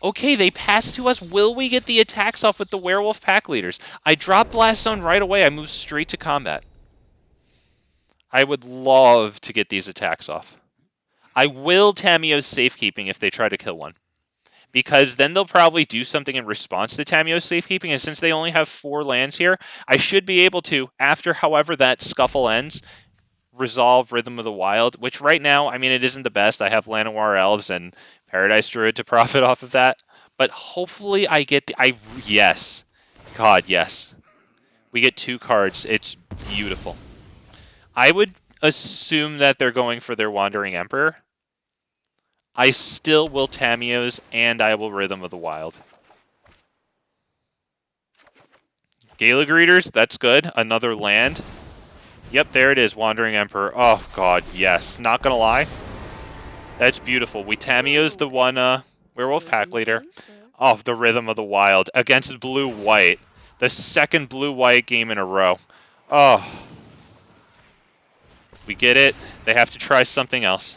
Okay, they pass to us. Will we get the attacks off with the werewolf pack leaders? I drop Blast Zone right away. I move straight to combat. I would love to get these attacks off. I will Tamiyo's Safekeeping if they try to kill one. Because then they'll probably do something in response to Tamiyo's Safekeeping, and since they only have 4 lands here, I should be able to, after however that scuffle ends, resolve Rhythm of the Wild, which right now, I mean, it isn't the best. I have Llanowar Elves and Paradise Druid to profit off of that. But hopefully I get yes. God, yes. We get 2 cards. It's beautiful. I would assume that they're going for their Wandering Emperor. I still will Tamiyo's, and I will Rhythm of the Wild. Gala Greeters, that's good. Another land. Yep, there it is, Wandering Emperor. Oh, God, yes. Not gonna lie. That's beautiful. We Tamiyo's the one werewolf pack leader. Oh, the Rhythm of the Wild against blue-white. The second blue-white game in a row. Oh. We get it. They have to try something else.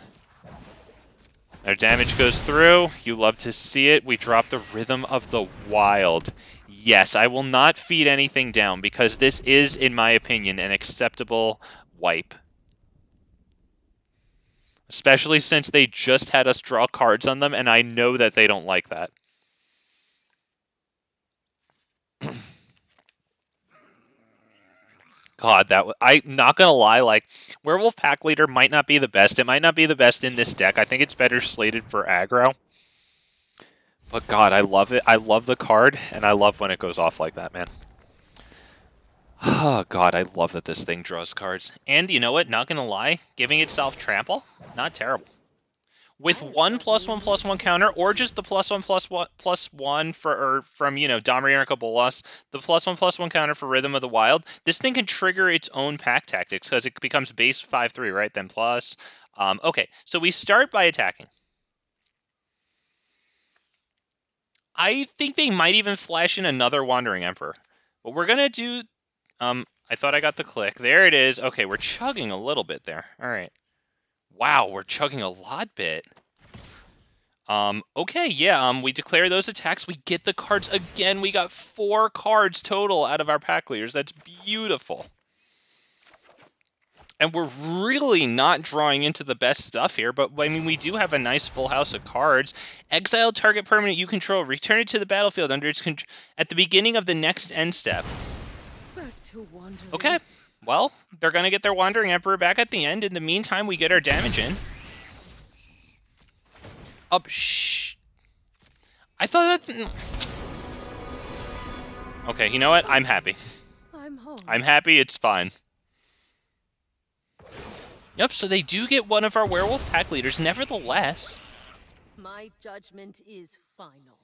Their damage goes through. You love to see it. We drop the Rhythm of the Wild. Yes, I will not feed anything down because this is, in my opinion, an acceptable wipe. Especially since they just had us draw cards on them, and I know that they don't like that. God, I'm not gonna lie, like, Werewolf Pack Leader might not be the best. It might not be the best in this deck. I think it's better slated for aggro. But God, I love it. I love the card, and I love when it goes off like that, man. Oh, God, I love that this thing draws cards. And you know what? Not gonna lie, giving itself trample, not terrible. With 1/1/1/1 counter, or just the +1/+1 from, you know, Domri Bolas, the +1/+1 counter for Rhythm of the Wild, this thing can trigger its own pack tactics because it becomes base 5/3, right? Then plus. Okay, so we start by attacking. I think they might even flash in another Wandering Emperor. What we're gonna do, I thought I got the click. There it is. Okay, we're chugging a little bit there. All right. Wow, we're chugging a lot bit. Okay, yeah, we declare those attacks. We get the cards again. We got 4 cards total out of our pack leaders. That's beautiful. And we're really not drawing into the best stuff here, but I mean, we do have a nice full house of cards. Exile target permanent you control. Return it to the battlefield under its at the beginning of the next end step. Okay, well, they're going to get their Wandering Emperor back at the end. In the meantime, we get our damage in. Up, shh. I thought that... Okay, you know what? I'm happy. I'm happy, it's fine. Yep, so they do get one of our werewolf pack leaders, nevertheless. My judgment is final.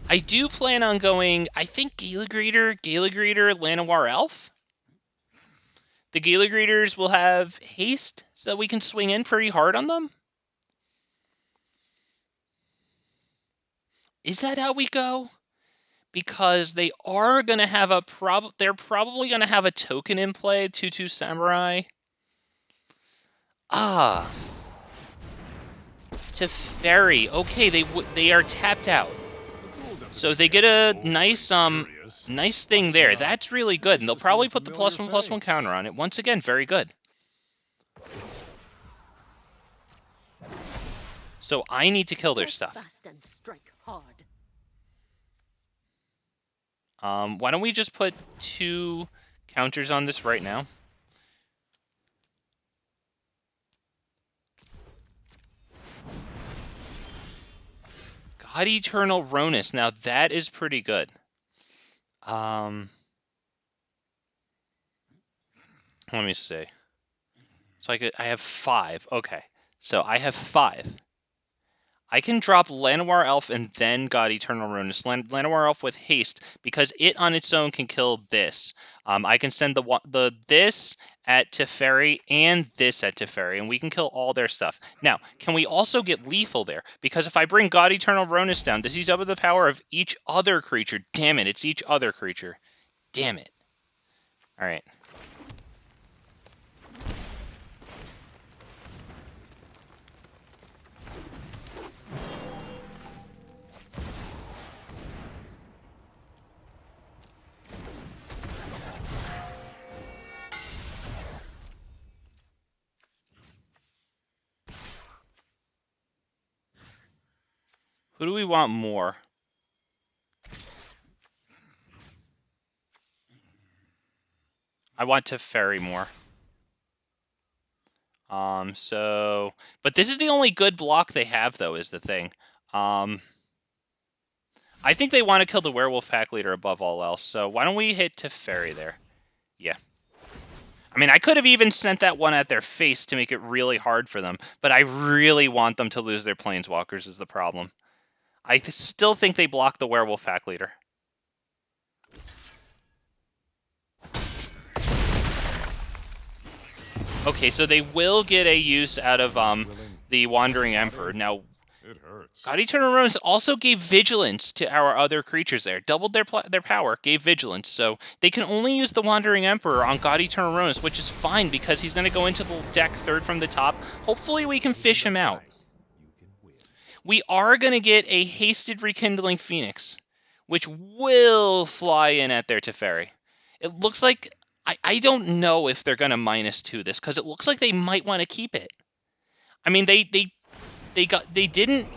I do plan on going, I think Gala Greeter, Llanowar Elf. The Gala Greeters will have haste, so we can swing in pretty hard on them. Is that how we go? Because they are going to have they're probably going to have a token in play, 2/2 Samurai. Ah. Teferi. Okay, they are tapped out. So they get a nice nice thing there. That's really good, and they'll probably put the +1/+1 counter on it. Once again, very good. So I need to kill their stuff. Why don't we just put 2 counters on this right now? God-Eternal Rhonas. Now that is pretty good. Let me see. So I have 5. Okay. So I have 5. I can drop Llanowar Elf and then God-Eternal Rhonas. Llanowar Elf with haste, because it on its own can kill this. I can send the this at Teferi and this at Teferi, and we can kill all their stuff. Now, can we also get lethal there? Because if I bring God-Eternal Rhonas down, does he double the power of each other creature? Damn it, it's each other creature. Damn it. All right. Who do we want more? I want Teferi more. But this is the only good block they have, though, is the thing. I think they want to kill the Werewolf Pack Leader above all else, so why don't we hit Teferi there? Yeah. I mean, I could have even sent that one at their face to make it really hard for them, but I really want them to lose their Planeswalkers is the problem. I still think they block the Werewolf Pack Leader. Okay, so they will get a use out of the Wandering Emperor. Now, God-Eternal Rhonas also gave Vigilance to our other creatures there. Doubled their power, gave Vigilance. So they can only use the Wandering Emperor on God-Eternal Rhonas, which is fine because he's going to go into the deck third from the top. Hopefully we can fish him out. We are going to get a hasted Rekindling Phoenix, which will fly in at their Teferi. It looks like... I don't know if they're going to -2 this, because it looks like they might want to keep it. I mean, they didn't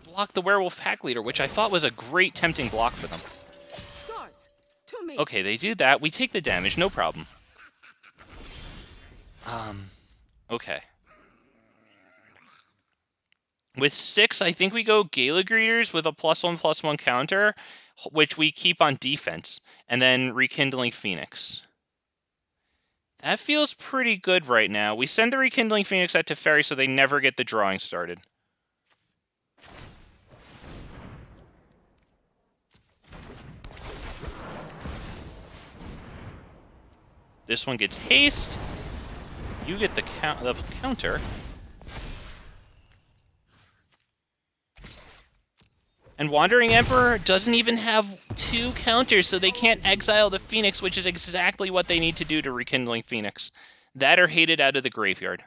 block the Werewolf Pack Leader, which I thought was a great tempting block for them. Okay, they do that. We take the damage, no problem. Okay. With 6, I think we go Gala Greeters with a +1/+1 counter, which we keep on defense, and then Rekindling Phoenix. That feels pretty good right now. We send the Rekindling Phoenix at Teferi so they never get the drawing started. This one gets haste. You get the counter. And Wandering Emperor doesn't even have 2 counters, so they can't exile the Phoenix, which is exactly what they need to do to Rekindling Phoenix. That or hate it out of the graveyard.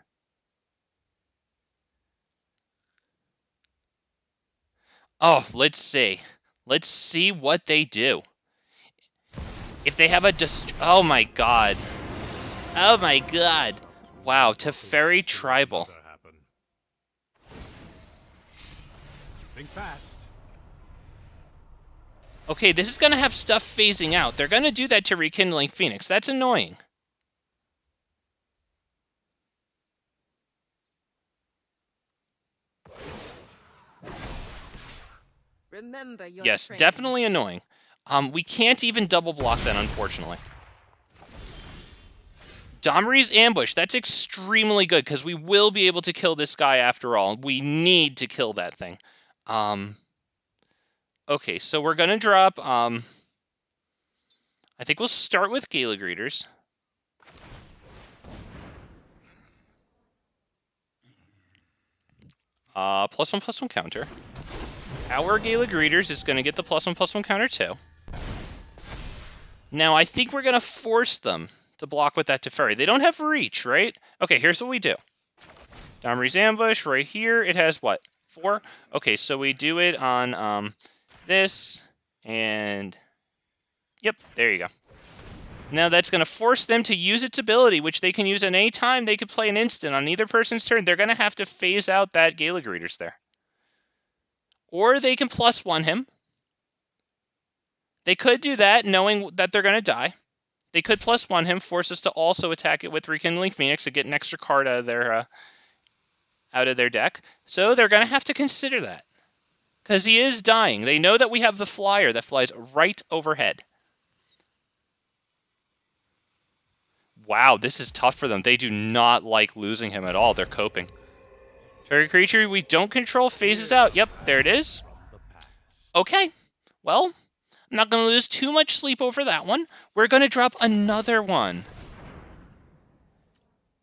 Oh, let's see. Let's see what they do. If they have a oh my god. Oh my god. Wow, Teferi Tribal. Think fast. Okay, this is going to have stuff phasing out. They're going to do that to Rekindling Phoenix. That's annoying. Remember your yes, training. Definitely annoying. We can't even double block that, unfortunately. Domri's Ambush. That's extremely good, because we will be able to kill this guy after all. We need to kill that thing. Okay, so we're going to drop... I think we'll start with Gala Greeters. +1/+1 counter. Our Gala Greeters is going to get the +1/+1 counter too. Now, I think we're going to force them to block with that Teferi. They don't have reach, right? Okay, here's what we do. Domri's Ambush, right here, it has what? 4? Okay, so we do it on this, and... Yep, there you go. Now that's going to force them to use its ability, which they can use at any time. They could play an instant on either person's turn. They're going to have to phase out that Gala Greeters there. Or they can +1 him. They could do that, knowing that they're going to die. They could +1 him, force us to also attack it with Rekindling Phoenix to get an extra card out of their out of their deck. So they're going to have to consider that. Because he is dying. They know that we have the flyer that flies right overhead. Wow, this is tough for them. They do not like losing him at all. They're coping. Target creature we don't control phases out. Yep, there it is. Okay, well, I'm not going to lose too much sleep over that one. We're going to drop another one.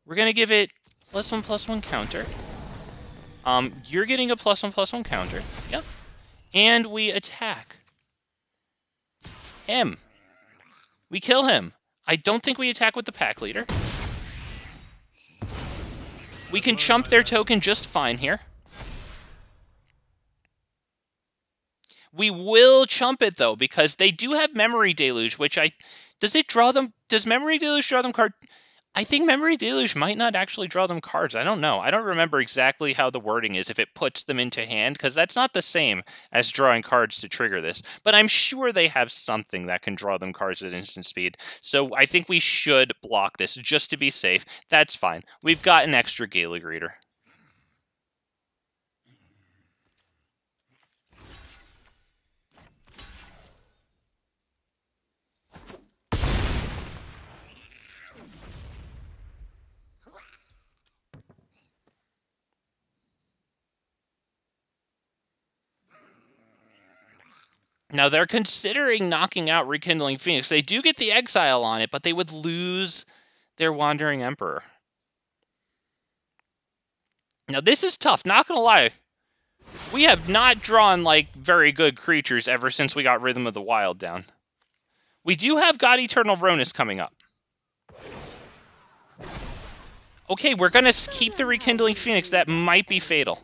We're going to give it +1/+1 counter. You're getting a +1/+1 counter. Yep. And we attack him. We kill him. I don't think we attack with the pack leader. We can chump their token just fine here. We will chump it, though, because they do have Memory Deluge, which does Memory Deluge draw them card? I think Memory Deluge might not actually draw them cards. I don't know. I don't remember exactly how the wording is, if it puts them into hand, because that's not the same as drawing cards to trigger this. But I'm sure they have something that can draw them cards at instant speed. So I think we should block this just to be safe. That's fine. We've got an extra Gala Greeter. Now, they're considering knocking out Rekindling Phoenix. They do get the exile on it, but they would lose their Wandering Emperor. Now, this is tough. Not going to lie. We have not drawn, like, very good creatures ever since we got Rhythm of the Wild down. We do have God-Eternal Rhonas coming up. Okay, we're going to keep the Rekindling Phoenix. That might be fatal.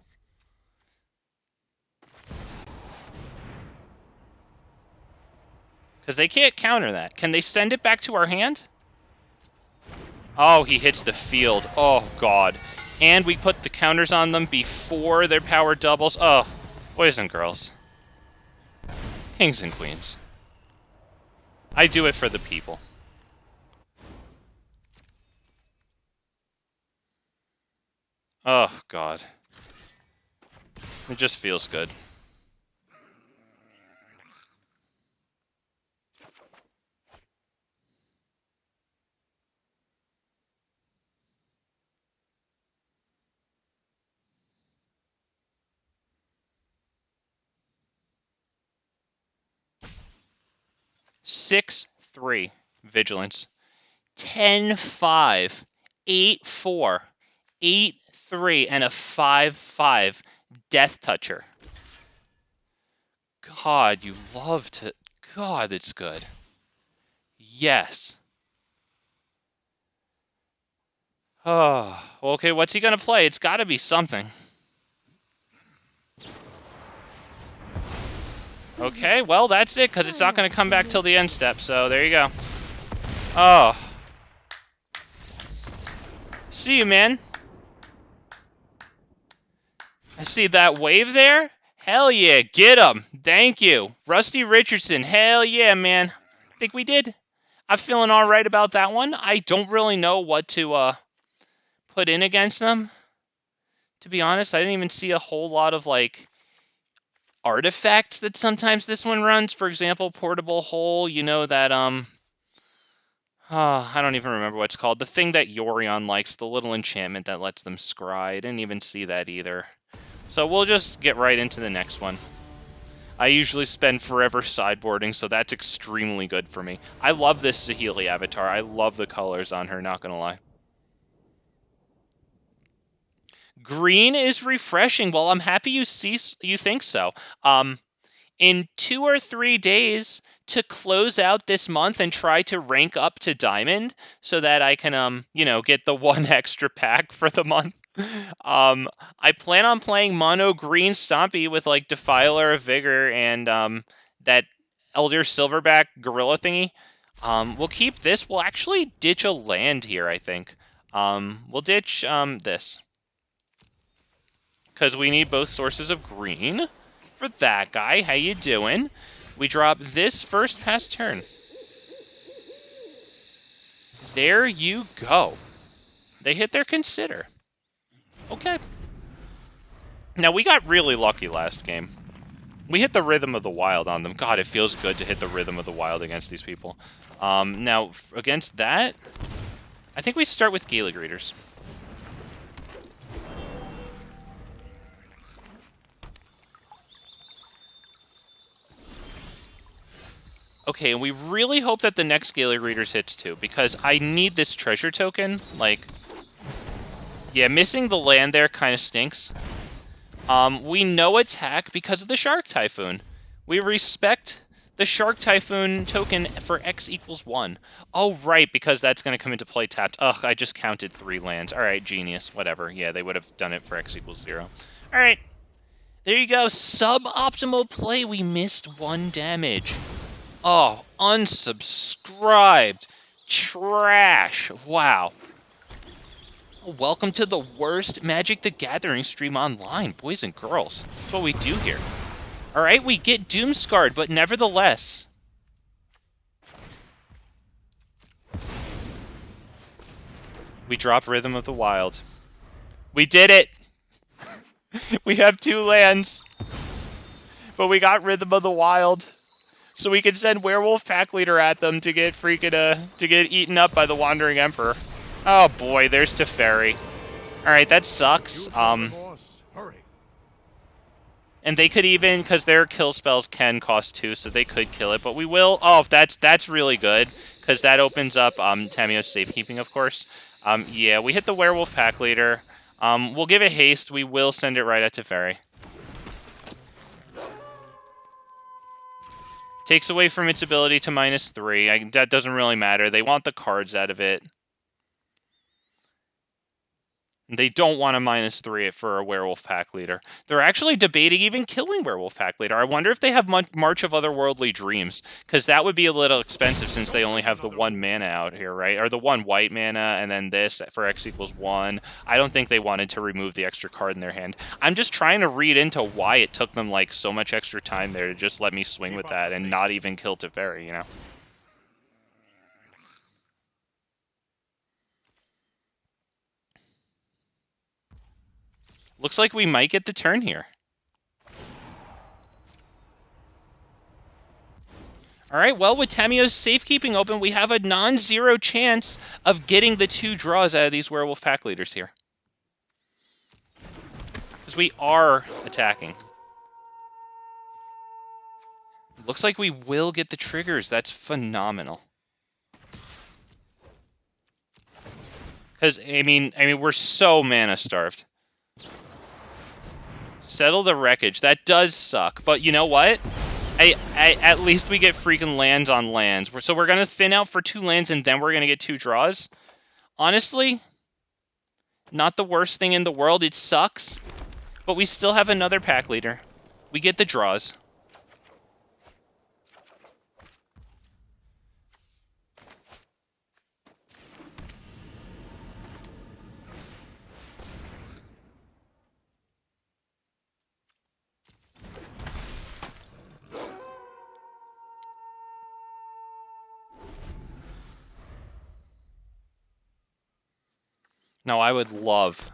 Because they can't counter that. Can they send it back to our hand? Oh, he hits the field. Oh, God. And we put the counters on them before their power doubles. Oh, boys and girls. Kings and queens. I do it for the people. Oh, God. It just feels good. (6/3) Vigilance. 10/5. 8/4. 8/3 and a 5/5 Death Toucher. God, you love to... God, it's good. Yes. Oh, okay, what's he gonna play? It's gotta be something. Okay, well, that's it, because it's not gonna come back till the end step, so there you go. Oh. See you, man. I see that wave there. Hell yeah, get him. Thank you. Rusty Richardson, hell yeah, man. I think we did. I'm feeling all right about that one. I don't really know what to put in against them. To be honest, I didn't even see a whole lot of, like, artifacts that sometimes this one runs. For example, Portable Hole, you know, that, I don't even remember what it's called. The thing that Yorion likes, the little enchantment that lets them scry. I didn't even see that either. So we'll just get right into the next one. I usually spend forever sideboarding, so that's extremely good for me. I love this Saheeli avatar. I love the colors on her, not gonna lie. Green is refreshing. Well, I'm happy you think so. In 2 or 3 days to close out this month and try to rank up to Diamond so that I can, get the one extra pack for the month. I plan on playing mono green Stompy with, like, Defiler of Vigor and that Elder Silverback Gorilla thingy. We'll keep this. We'll actually ditch a land here, I think. We'll ditch this. Because we need both sources of green. For that guy, how you doing? We drop this first pass turn. There you go. They hit their consider. Okay. Now, we got really lucky last game. We hit the Rhythm of the Wild on them. God, it feels good to hit the Rhythm of the Wild against these people. Now, against that, I think we start with Gala Greeters. Okay, and we really hope that the next Gala Greeters hits too, because I need this treasure token. Like, yeah, missing the land there kind of stinks. We know attack because of the Shark Typhoon. We respect the Shark Typhoon token for X equals 1. Oh, right, because that's going to come into play tapped. Ugh, I just counted 3 lands. All right, genius, whatever. Yeah, they would have done it for X equals 0. All right, there you go. Suboptimal play. We missed 1 damage. Oh, unsubscribed. Trash. Wow. Welcome to the worst Magic the Gathering stream online, boys and girls. That's what we do here. Alright, we get Doomscarred, but nevertheless. We drop Rhythm of the Wild. We did it! We have 2 lands. But we got Rhythm of the Wild. So we can send Werewolf Pack Leader at them to get freaking, to get eaten up by the Wandering Emperor. Oh boy, there's Teferi. Alright, that sucks. And they could even, because their kill spells can cost 2, so they could kill it, but we will. Oh, that's really good, because that opens up Tamiyo's Safekeeping, of course. Yeah, we hit the Werewolf Pack Leader. We'll give it haste. We will send it right at Teferi. Takes away from its ability to -3. That doesn't really matter. They want the cards out of it. They don't want a -3 for a Werewolf Pack Leader. They're actually debating even killing Werewolf Pack Leader. I wonder if they have March of Otherworldly Dreams, because that would be a little expensive since they only have the 1 mana out here, right? Or the 1 white mana, and then this for X equals 1. I don't think they wanted to remove the extra card in their hand. I'm just trying to read into why it took them like so much extra time there to just let me swing with that and not even kill Teferi, you know? Looks like we might get the turn here. All right, well, with Tamiyo's Safekeeping open, we have a non-zero chance of getting the 2 draws out of these Werewolf Pack Leaders here. Because we are attacking. Looks like we will get the triggers. That's phenomenal. Because, I mean, we're so mana-starved. Settle the Wreckage. That does suck. But you know what? At least we get freaking lands on lands. So we're going to thin out for 2 lands, and then we're going to get 2 draws. Honestly, not the worst thing in the world. It sucks. But we still have another pack leader. We get the draws. Now, I would love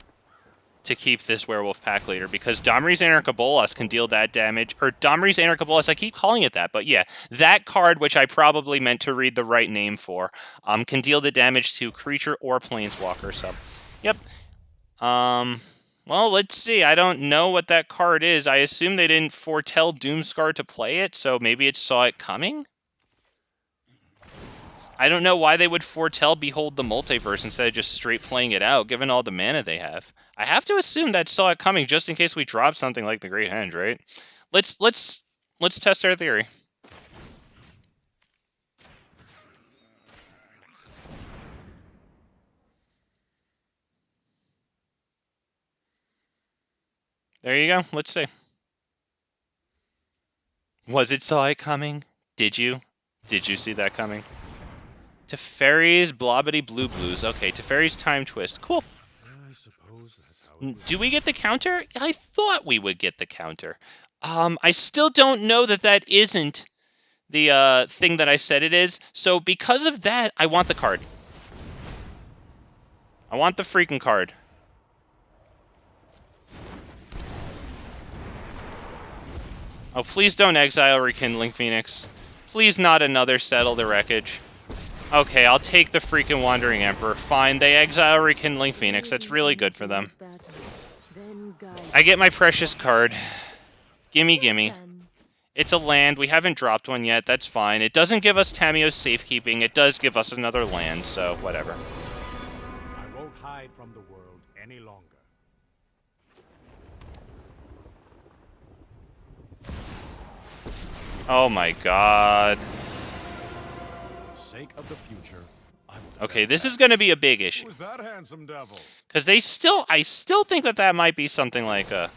to keep this Werewolf Pack Leader, because Domri's Anarch Bolas can deal that damage. Or Domri's Anarch Bolas, I keep calling it that, but yeah, that card, which I probably meant to read the right name for, can deal the damage to creature or planeswalker, so, yep. Well, let's see. I don't know what that card is. I assume they didn't foretell Doomscar to play it, so maybe it saw it coming? I don't know why they would foretell Behold the Multiverse instead of just straight playing it out, given all the mana they have. I have to assume that saw it coming just in case we drop something like the Great Henge, right? Let's test our theory. There you go. Let's see. Was it saw it coming? Did you? Did you see that coming? Teferi's Blobbity Blue Blues. Okay, Teferi's Time Twist. Cool. I suppose that's how Do we get the counter? I thought we would get the counter. I still don't know that that isn't the thing that I said it is. So because of that, I want the card. I want the freaking card. Oh, please don't exile Rekindling Phoenix. Please not another Settle the Wreckage. Okay, I'll take the freaking Wandering Emperor. Fine, they exile Rekindling Phoenix. That's really good for them. I get my precious card. Gimme, gimme. It's a land. We haven't dropped one yet. That's fine. It doesn't give us Tamiyo's Safekeeping. It does give us another land, so whatever. I won't hide from the world any longer. Oh my god. For the sake of the future, I will Okay, defend this that. is going to be a big issue. Who's that handsome devil? Because I still think that might be something like a...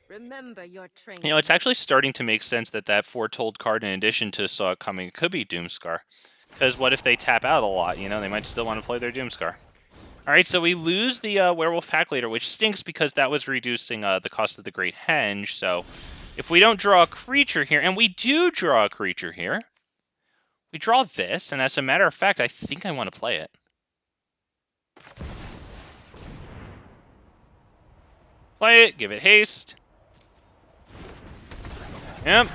Remember your training. You know, it's actually starting to make sense that Foretold card, in addition to Saw It Coming, could be Doomscar. Because what if they tap out a lot, you know? They might still want to play their Doomscar. Alright, so we lose the Werewolf Pack Leader, which stinks because that was reducing the cost of the Great Henge, so... If we don't draw a creature here, and we do draw a creature here, we draw this, and as a matter of fact, I think I want to play it. Play it, give it haste. Yep.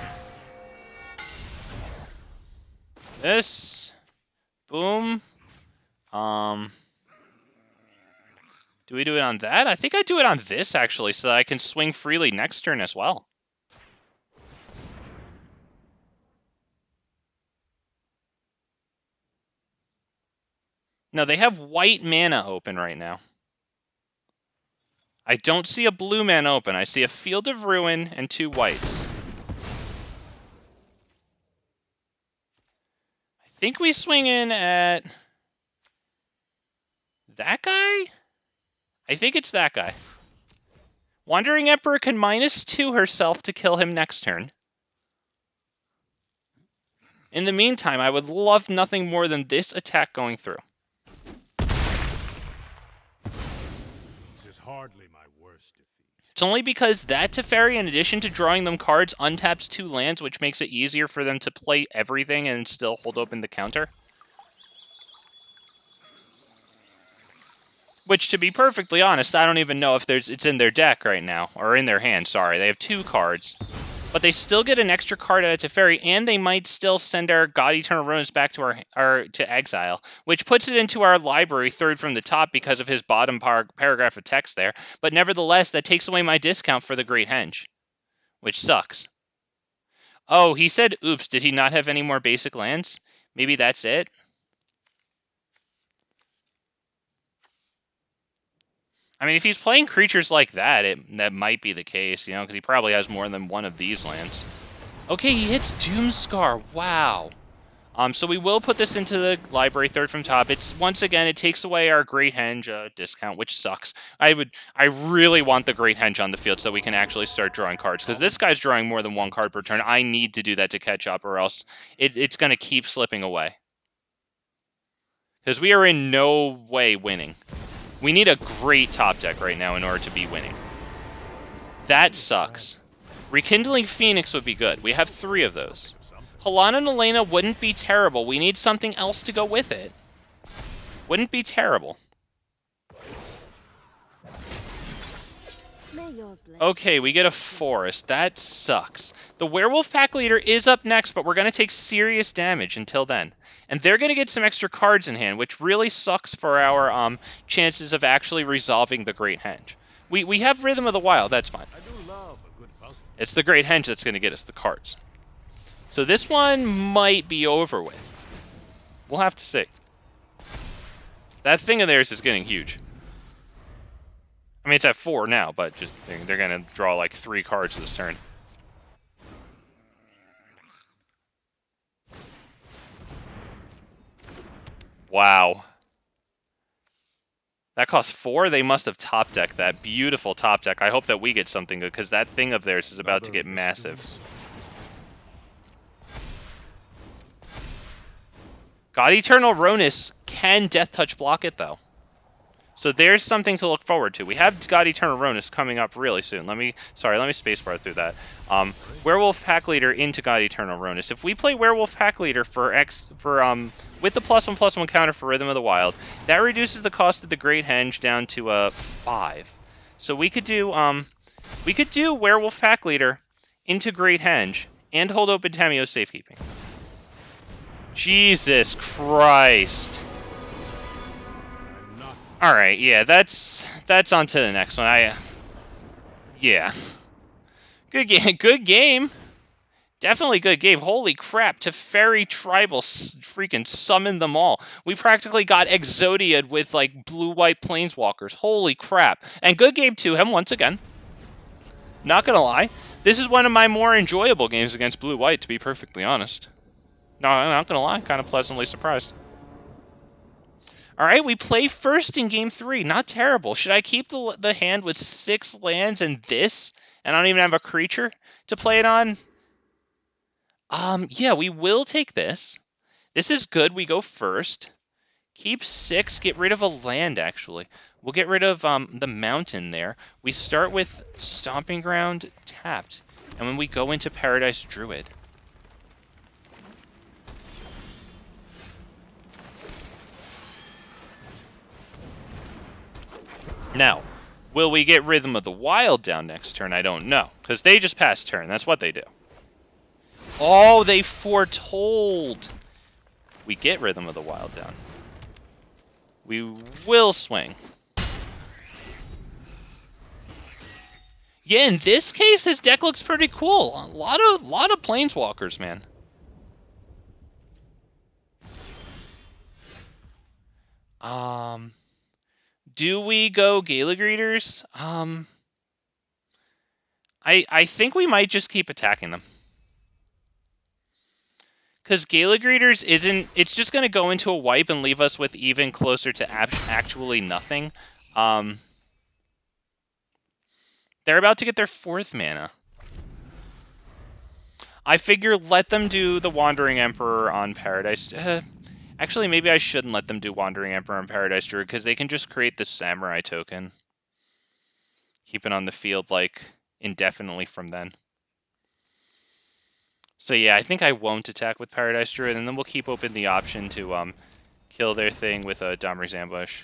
This. Boom. Do we do it on that? I think I do it on this, actually, so that I can swing freely next turn as well. No, they have white mana open right now. I don't see a blue mana open. I see a Field of Ruin and 2 whites. I think we swing in at... that guy? I think it's that guy. Wandering Emperor can -2 herself to kill him next turn. In the meantime, I would love nothing more than this attack going through. This is hardly my worst defeat. It's only because that Teferi, in addition to drawing them cards, untaps 2 lands, which makes it easier for them to play everything and still hold open the counter. Which, to be perfectly honest, I don't even know if it's in their deck right now. Or in their hand, sorry. They have 2 cards. But they still get an extra card out of Teferi, and they might still send our God-Eternal Rhonas back to to exile, which puts it into our library third from the top because of his bottom paragraph of text there. But nevertheless, that takes away my discount for the Great Henge, which sucks. Oh, he said, oops, did he not have any more basic lands? Maybe that's it? I mean, if he's playing creatures like that, that might be the case, you know, because he probably has more than one of these lands. Okay, he hits Doomscar. Wow. So we will put this into the library third from top. It's once again, it takes away our Great Henge discount, which sucks. I really want the Great Henge on the field so we can actually start drawing cards, because this guy's drawing more than 1 card per turn. I need to do that to catch up, or else it's going to keep slipping away. Because we are in no way winning. We need a great top deck right now in order to be winning. That sucks. Rekindling Phoenix would be good. We have 3 of those. Halana and Alena wouldn't be terrible. We need something else to go with it. Wouldn't be terrible. Okay, we get a forest. That sucks. The Werewolf Pack Leader is up next, but we're going to take serious damage until then. And they're going to get some extra cards in hand, which really sucks for our chances of actually resolving the Great Henge. We have Rhythm of the Wild, that's fine. I do love a good puzzle. It's the Great Henge that's going to get us the cards. So this one might be over with. We'll have to see. That thing of theirs is getting huge. I mean, it's at 4 now, but just they're going to draw like 3 cards this turn. Wow. That costs 4? They must have top decked that. Beautiful top deck. I hope that we get something good, because that thing of theirs is about to get massive. God-Eternal Rhonas can Death Touch block it, though. So there's something to look forward to. We have God-Eternal Rhonas coming up really soon. Let me spacebar through that. Werewolf Pack Leader into God-Eternal Rhonas. If we play Werewolf Pack Leader with the +1/+1 counter for Rhythm of the Wild, that reduces the cost of the Great Henge down to 5. So we could do We could do Werewolf Pack Leader into Great Henge and hold open Tamiyo Safekeeping. Jesus Christ. Alright, yeah, that's on to the next one. Yeah. Good game. Good game. Definitely good game. Holy crap. Teferi Tribal freaking summoned them all. We practically got Exodia'd with, like, blue-white planeswalkers. Holy crap. And good game, too. Him once again. Not gonna lie. This is one of my more enjoyable games against blue-white, to be perfectly honest. No, I'm not gonna lie. Kind of pleasantly surprised. Alright, we play first in game 3. Not terrible. Should I keep the hand with 6 lands and this? And I don't even have a creature to play it on? Yeah, we will take this. This is good. We go first. Keep 6. Get rid of a land, actually. We'll get rid of the mountain there. We start with Stomping Ground tapped. And when we go into Paradise Druid. Now, will we get Rhythm of the Wild down next turn? I don't know. Because they just pass turn. That's what they do. Oh, they foretold. We get Rhythm of the Wild down. We will swing. Yeah, in this case, his deck looks pretty cool. A lot of planeswalkers, man. Do we go Gala Greeters? I think we might just keep attacking them. Because Gala Greeters isn't... It's just going to go into a wipe and leave us with even closer to actually nothing. They're about to get their 4th mana. I figure let them do the Wandering Emperor on Paradise... actually, maybe I shouldn't let them do Wandering Emperor on Paradise Druid, because they can just create the Samurai token. Keep it on the field, like, indefinitely from then. So yeah, I think I won't attack with Paradise Druid, and then we'll keep open the option to kill their thing with a Domri's Ambush.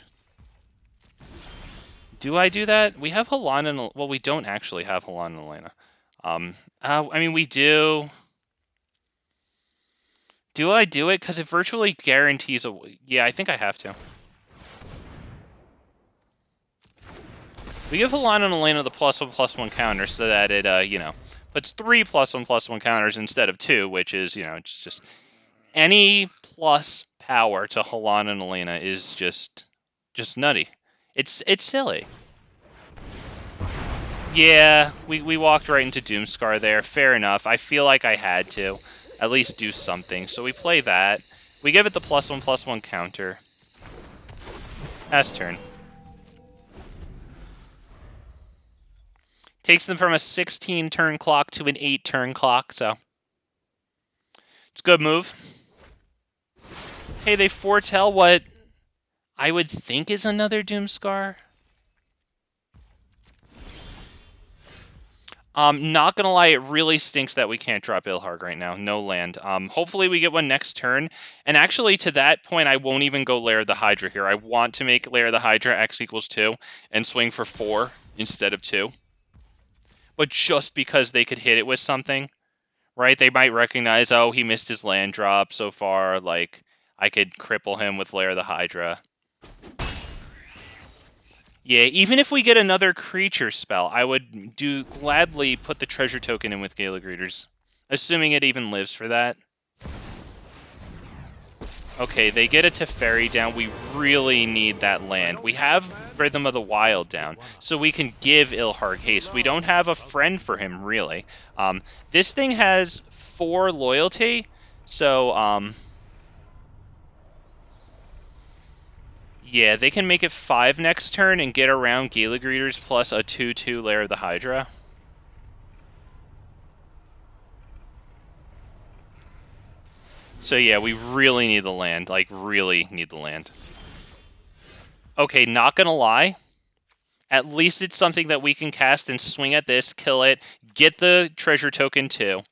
Do I do that? We have Halana and... Well, we don't actually have Halana and Alena. I mean, we do... Do I do it? Because it virtually guarantees a... Yeah, I think I have to. We give Halana and Alena the +1/+1 counter so that it, you know, puts 3 +1/+1 counters instead of 2, which is, you know, it's just... Any plus power to Halana and Alena is just nutty. It's silly. Yeah, we walked right into Doomscar there. Fair enough. I feel like I had to at least do something. So we play that. We give it the +1/+1 counter. Pass turn. Takes them from a 16 turn clock to an 8 turn clock, so it's a good move. Hey, they foretell what I would think is another Doomscar. Not gonna lie, it really stinks that we can't drop Ilharg right now. No land. Hopefully we get one next turn. And actually, to that point, I won't even go Lair of the Hydra here. I want to make Lair of the Hydra X = 2 and swing for 4 instead of 2. But just because they could hit it with something, right? They might recognize, oh, he missed his land drop so far. Like, I could cripple him with Lair of the Hydra. Yeah, even if we get another creature spell, I would gladly put the treasure token in with Gala Greeters. Assuming it even lives for that. Okay, they get a Teferi down. We really need that land. We have Rhythm of the Wild down, so we can give Ilharg haste. We don't have a friend for him, really. This thing has 4 loyalty, so, yeah, they can make it 5 next turn and get around Gala Greeters plus a 2/2 Lair of the Hydra. So yeah, we really need the land. Like, really need the land. Okay, not gonna lie. At least it's something that we can cast and swing at this, kill it, get the treasure token too.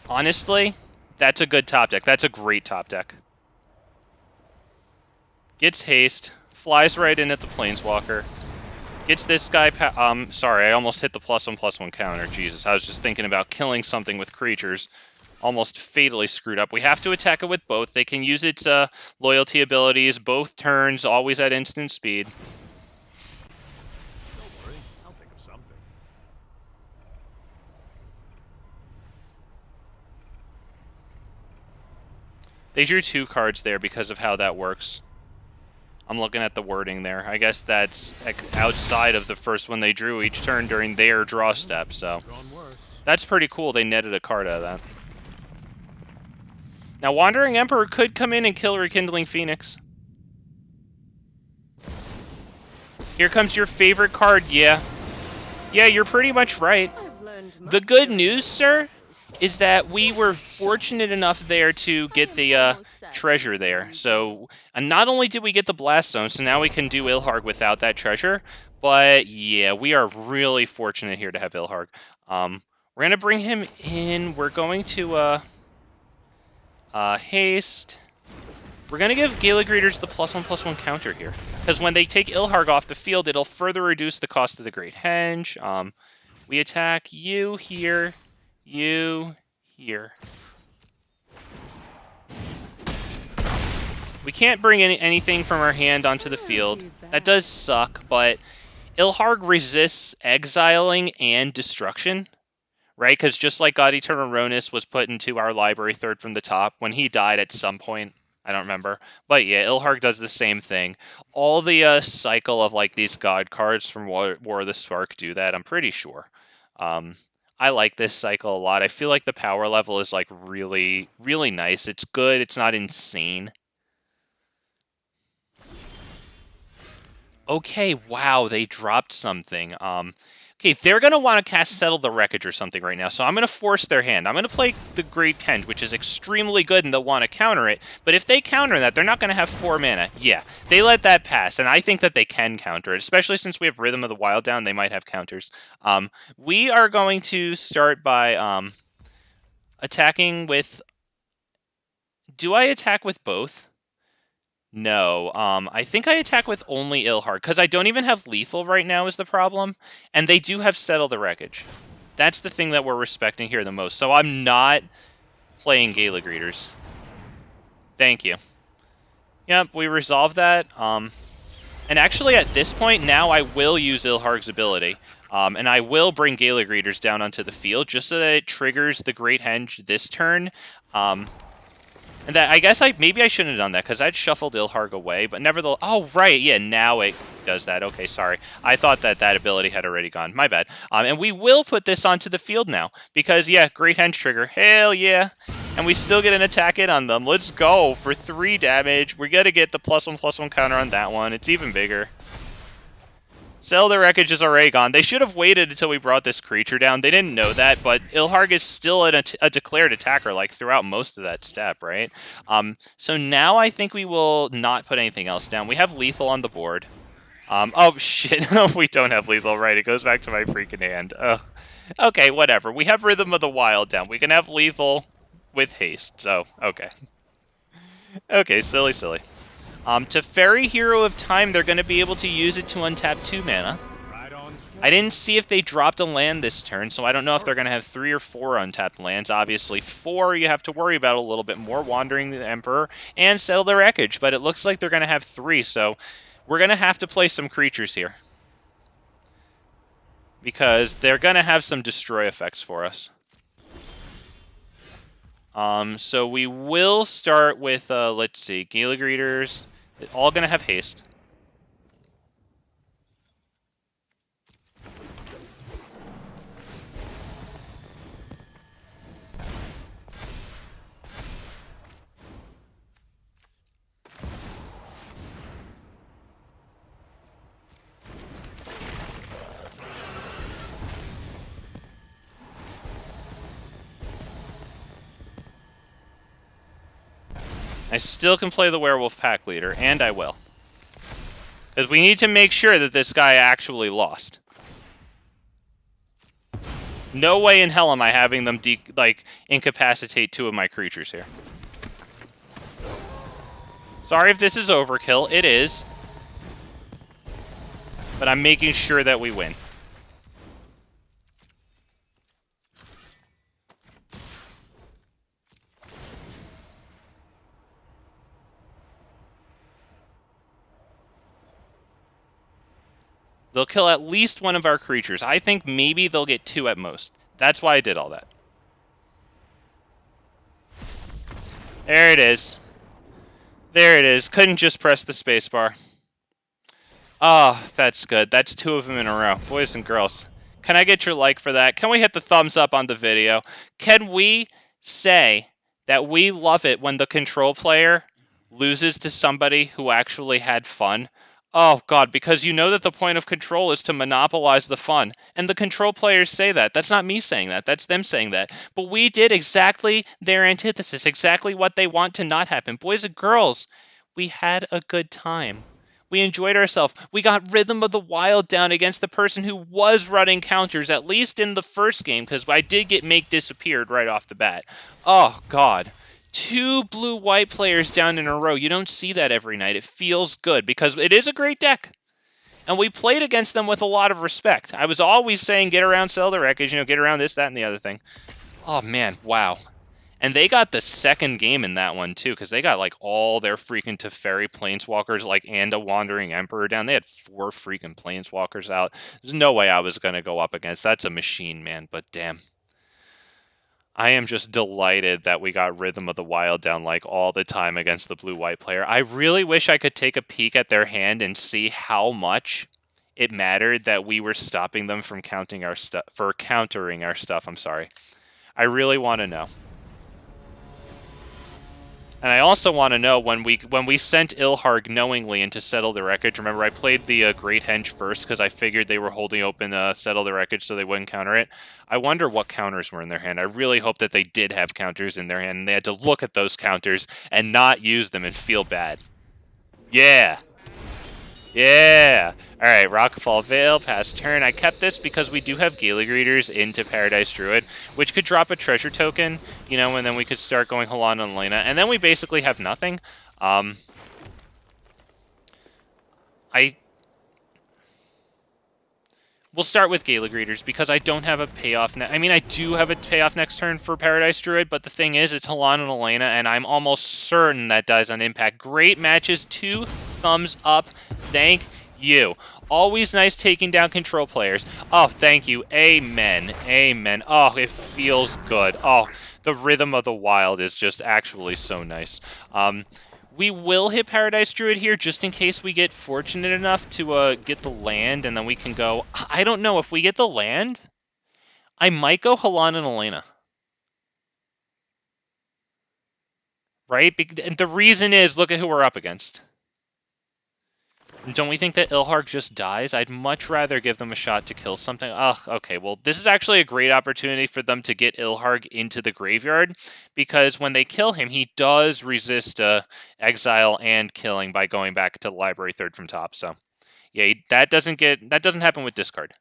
Honestly, that's a good top deck. That's a great top deck. Gets haste, flies right in at the Planeswalker, Gets this guy... sorry, I almost hit the +1/+1 counter. Jesus, I was just thinking about killing something with creatures. Almost fatally screwed up. We have to attack it with both. They can use its loyalty abilities both turns, always at instant speed. Don't worry, I'll think of something. They drew 2 cards there because of how that works. I'm looking at the wording there. I guess that's outside of the first one they drew each turn during their draw step, so... That's pretty cool, they netted a card out of that. Now, Wandering Emperor could come in and kill Rekindling Phoenix. Here comes your favorite card, yeah. Yeah, you're pretty much right. The good news, sir, is that we were fortunate enough there to get the treasure there. So, and not only did we get the Blast Zone, so now we can do Ilharg without that treasure, but yeah, we are really fortunate here to have Ilharg. We're going to bring him in. We're going to... haste. We're going to give Gala Greeters the +1/+1 counter here. Because when they take Ilharg off the field, it'll further reduce the cost of the Great Henge. We attack you here, you here. We can't bring anything from our hand onto the field. That does suck, but Ilharg resists exiling and destruction. Right, because just like God-Eternal Rhonas was put into our library third from the top, when he died at some point, I don't remember. But yeah, Ilharg does the same thing. All the cycle of like these god cards from War of the Spark do that, I'm pretty sure. I like this cycle a lot. I feel like the power level is like really, really nice. It's good, it's not insane. Okay, wow, they dropped something. Okay, they're going to want to cast Settle the Wreckage or something right now, so I'm going to force their hand. I'm going to play the Great Henge, which is extremely good, and they'll want to counter it. But if they counter that, they're not going to have 4 mana. Yeah, they let that pass, and I think that they can counter it, especially since we have Rhythm of the Wild down. They might have counters. We are going to start by attacking with... Do I attack with both? No, I think I attack with only Ilharg, because I don't even have lethal right now is the problem, and they do have Settle the Wreckage. That's the thing that we're respecting here the most, so I'm not playing Gala Greeters. Thank you. Yep, we resolved that, and actually at this point, now I will use Ilharg's ability, and I will bring Gala Greeters down onto the field, just so that it triggers the Great Henge this turn, and that, I guess maybe I shouldn't have done that, because I'd shuffled Ilharg away, but nevertheless... Oh, right, yeah, now it does that. Okay, sorry. I thought that that ability had already gone. My bad. And we will put this onto the field now, because, yeah, Great Henge trigger. Hell yeah. And we still get an attack in on them. Let's go for 3 damage. We got to get the +1/+1 counter on that one. It's even bigger. Settle the Wreckage is already gone. They should have waited until we brought this creature down. They didn't know that, but Ilharg is still a declared attacker, like, throughout most of that step, right? So now I think we will not put anything else down. We have lethal on the board. Oh, shit. No, we don't have lethal, right? It goes back to my freaking hand. Ugh. Okay, whatever. We have Rhythm of the Wild down. We can have lethal with haste, so, okay. Okay, silly, silly. Teferi, Hero of Time, they're going to be able to use it to untap 2 mana. I didn't see if they dropped a land this turn, so I don't know if they're going to have 3 or 4 untapped lands. Obviously, 4 you have to worry about a little bit more, Wandering the Emperor and Settle the Wreckage, but it looks like they're going to have 3, so we're going to have to play some creatures here. Because they're going to have some destroy effects for us. So we will start with, let's see, Gala Greeters. They're all going to have haste. I still can play the Werewolf Pack Leader, and I will. Because we need to make sure that this guy actually lost. No way in hell am I having them, incapacitate 2 of my creatures here. Sorry if this is overkill. It is. but I'm making sure that we win. They'll kill at least one of our creatures. I think maybe they'll get 2 at most. That's why I did all that. There it is. There it is. Couldn't just press the spacebar. Oh, that's good. That's 2 of them in a row. Boys and girls, can I get your like for that? Can we hit the thumbs up on the video? Can we say that we love it when the control player loses to somebody who actually had fun? Oh, God, because you know that the point of control is to monopolize the fun. And the control players say that. That's not me saying that. That's them saying that. But we did exactly their antithesis, exactly what they want to not happen. Boys and girls, we had a good time. We enjoyed ourselves. We got Rhythm of the Wild down against the person who was running counters, at least in the first game, because I did get Make Disappeared right off the bat. Oh, God. 2 blue-white players down in a row. You don't see that every night. It feels good because it is a great deck. And we played against them with a lot of respect. I was always saying get around Sell the Wreckage, get around this, that, and the other thing. Oh, man, wow. And they got the second game in that one, too, because they got, like, all their freaking Teferi Planeswalkers, like, and a Wandering Emperor down. They had 4 freaking Planeswalkers out. There's no way I was going to go up against. That's a machine, man, but damn. I am just delighted that we got Rhythm of the Wild down like all the time against the blue-white player. I really wish I could take a peek at their hand and see how much it mattered that we were stopping them from countering our stuff. I'm sorry. I really want to know. And I also want to know when we sent Ilharg knowingly into Settle the Wreckage. Remember, I played the Great Henge first because I figured they were holding open Settle the Wreckage so they wouldn't counter it. I wonder what counters were in their hand. I really hope that they did have counters in their hand and they had to look at those counters and not use them and feel bad. Yeah. Yeah! Alright, Rockfall Vale, pass turn. I kept this because we do have Gala Greeters into Paradise Druid, which could drop a treasure token, and then we could start going Halana and Alena, and then we basically have nothing. We'll start with Gala Greeters because I don't have a payoff. I do have a payoff next turn for Paradise Druid, but the thing is, it's Halana and Alena, and I'm almost certain that dies on impact. Great matches, 2 thumbs up. Thank you. Always nice taking down control players. Oh, thank you. Amen. Amen. Oh, it feels good. Oh, the Rhythm of the Wild is just actually so nice. We will hit Paradise Druid here just in case we get fortunate enough to get the land, and then we can go... I don't know. If we get the land, I might go Halana and Alena. Right? And the reason is, look at who we're up against. Don't we think that Ilharg just dies? I'd much rather give them a shot to kill something. Ugh, okay, well, this is actually a great opportunity for them to get Ilharg into the graveyard, because when they kill him, he does resist exile and killing by going back to the library 3rd from top. So, yeah, that doesn't happen with discard.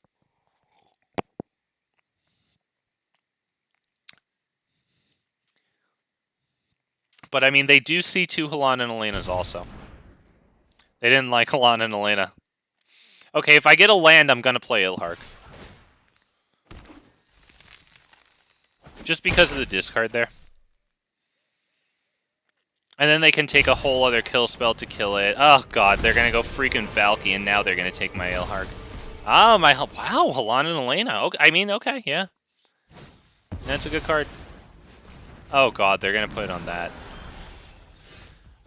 But I mean, they do see 2 Halana and Alenas also. They didn't like Halana and Alena. Okay, if I get a land, I'm gonna play Ilharg. Just because of the discard there. And then they can take a whole other kill spell to kill it. Oh, God, they're gonna go freaking Valky, and now they're gonna take my Ilharg. Oh, wow, Halana and Alena. Okay, okay, yeah. That's a good card. Oh, God, they're gonna put it on that.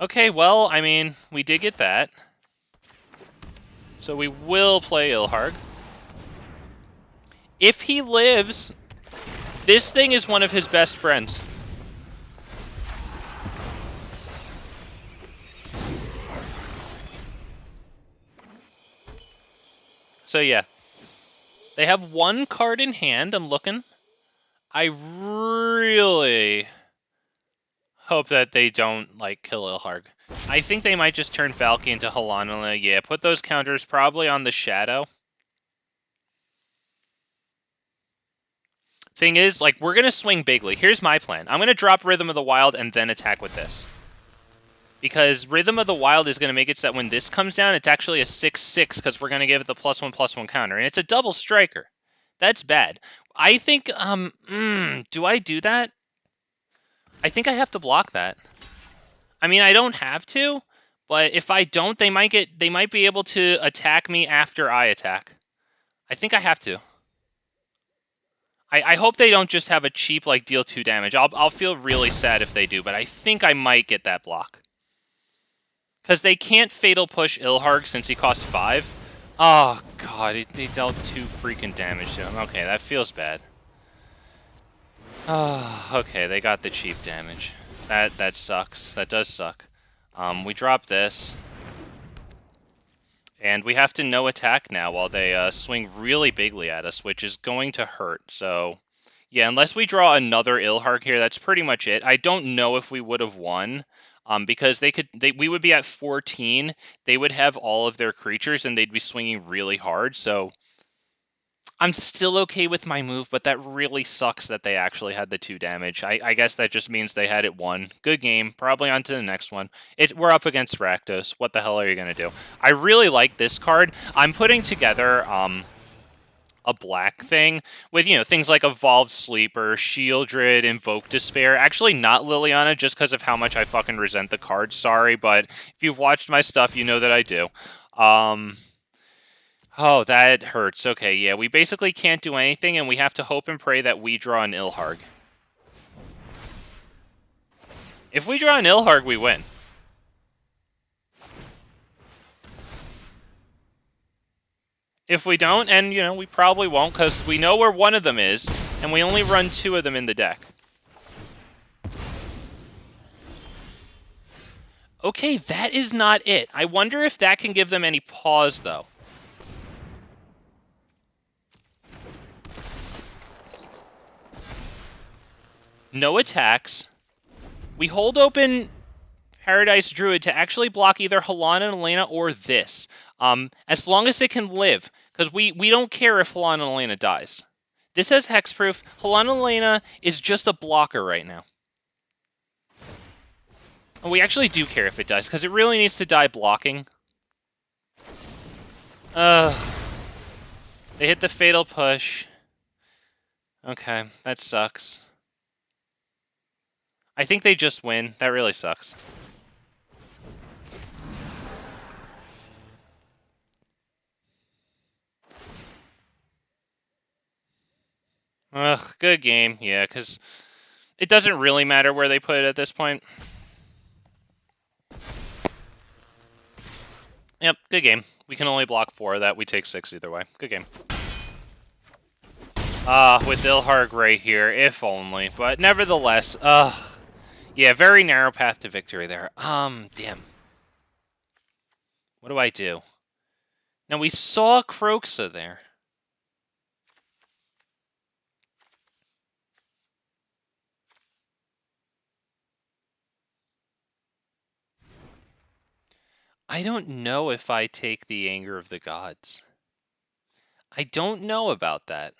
Okay, well, we did get that. So we will play Ilharg. If he lives, this thing is one of his best friends. So yeah. They have 1 card in hand, I'm looking. I really hope that they don't, kill Ilharg. I think they might just turn Valky into Halana. Yeah, put those counters probably on the Shadow. Thing is, we're going to swing bigly. Here's my plan. I'm going to drop Rhythm of the Wild and then attack with this. Because Rhythm of the Wild is going to make it so that when this comes down, it's actually a 6/6 because we're going to give it the +1/+1 counter. And it's a double striker. That's bad. I think, do I do that? I think I have to block that. I mean, I don't have to, but if I don't, they might be able to attack me after I attack. I think I have to. I hope they don't just have a cheap, like, deal 2 damage. I'll feel really sad if they do, but I think I might get that block. Because they can't Fatal Push Ilharg since he costs 5. Oh, God, they dealt 2 freaking damage to him. Okay, that feels bad. Oh, okay, they got the cheap damage. That sucks. That does suck. We drop this. And we have to no attack now while they swing really bigly at us, which is going to hurt. So, yeah, unless we draw another Ilharg here, that's pretty much it. I don't know if we would have won, because we would be at 14. They would have all of their creatures, and they'd be swinging really hard. So, I'm still okay with my move, but that really sucks that they actually had the 2 damage. I guess that just means they had it 1. Good game. Probably on to the next one. We're up against Rakdos. What the hell are you going to do? I really like this card. I'm putting together a black thing with, things like Evolved Sleeper, Shieldred, Invoke Despair. Actually, not Liliana, just because of how much I fucking resent the card. Sorry, but if you've watched my stuff, you know that I do. Oh, that hurts. Okay, yeah, we basically can't do anything, and we have to hope and pray that we draw an Ilharg. If we draw an Ilharg, we win. If we don't, and, we probably won't, because we know where one of them is, and we only run 2 of them in the deck. Okay, that is not it. I wonder if that can give them any pause, though. No attacks. We hold open Paradise Druid to actually block either Halana and Alena or this. As long as it can live. Because we don't care if Halana and Alena dies. This has hexproof. Halana and Alena is just a blocker right now. And we actually do care if it dies, because it really needs to die blocking. They hit the Fatal Push. Okay, that sucks. I think they just win. That really sucks. Ugh, good game. Yeah, because it doesn't really matter where they put it at this point. Yep, good game. We can only block 4 of that. We take 6 either way. Good game. With Ilharg right here, if only. But nevertheless, yeah, very narrow path to victory there. Damn. What do I do? Now, we saw Kroxa there. I don't know if I take the Anger of the Gods. I don't know about that.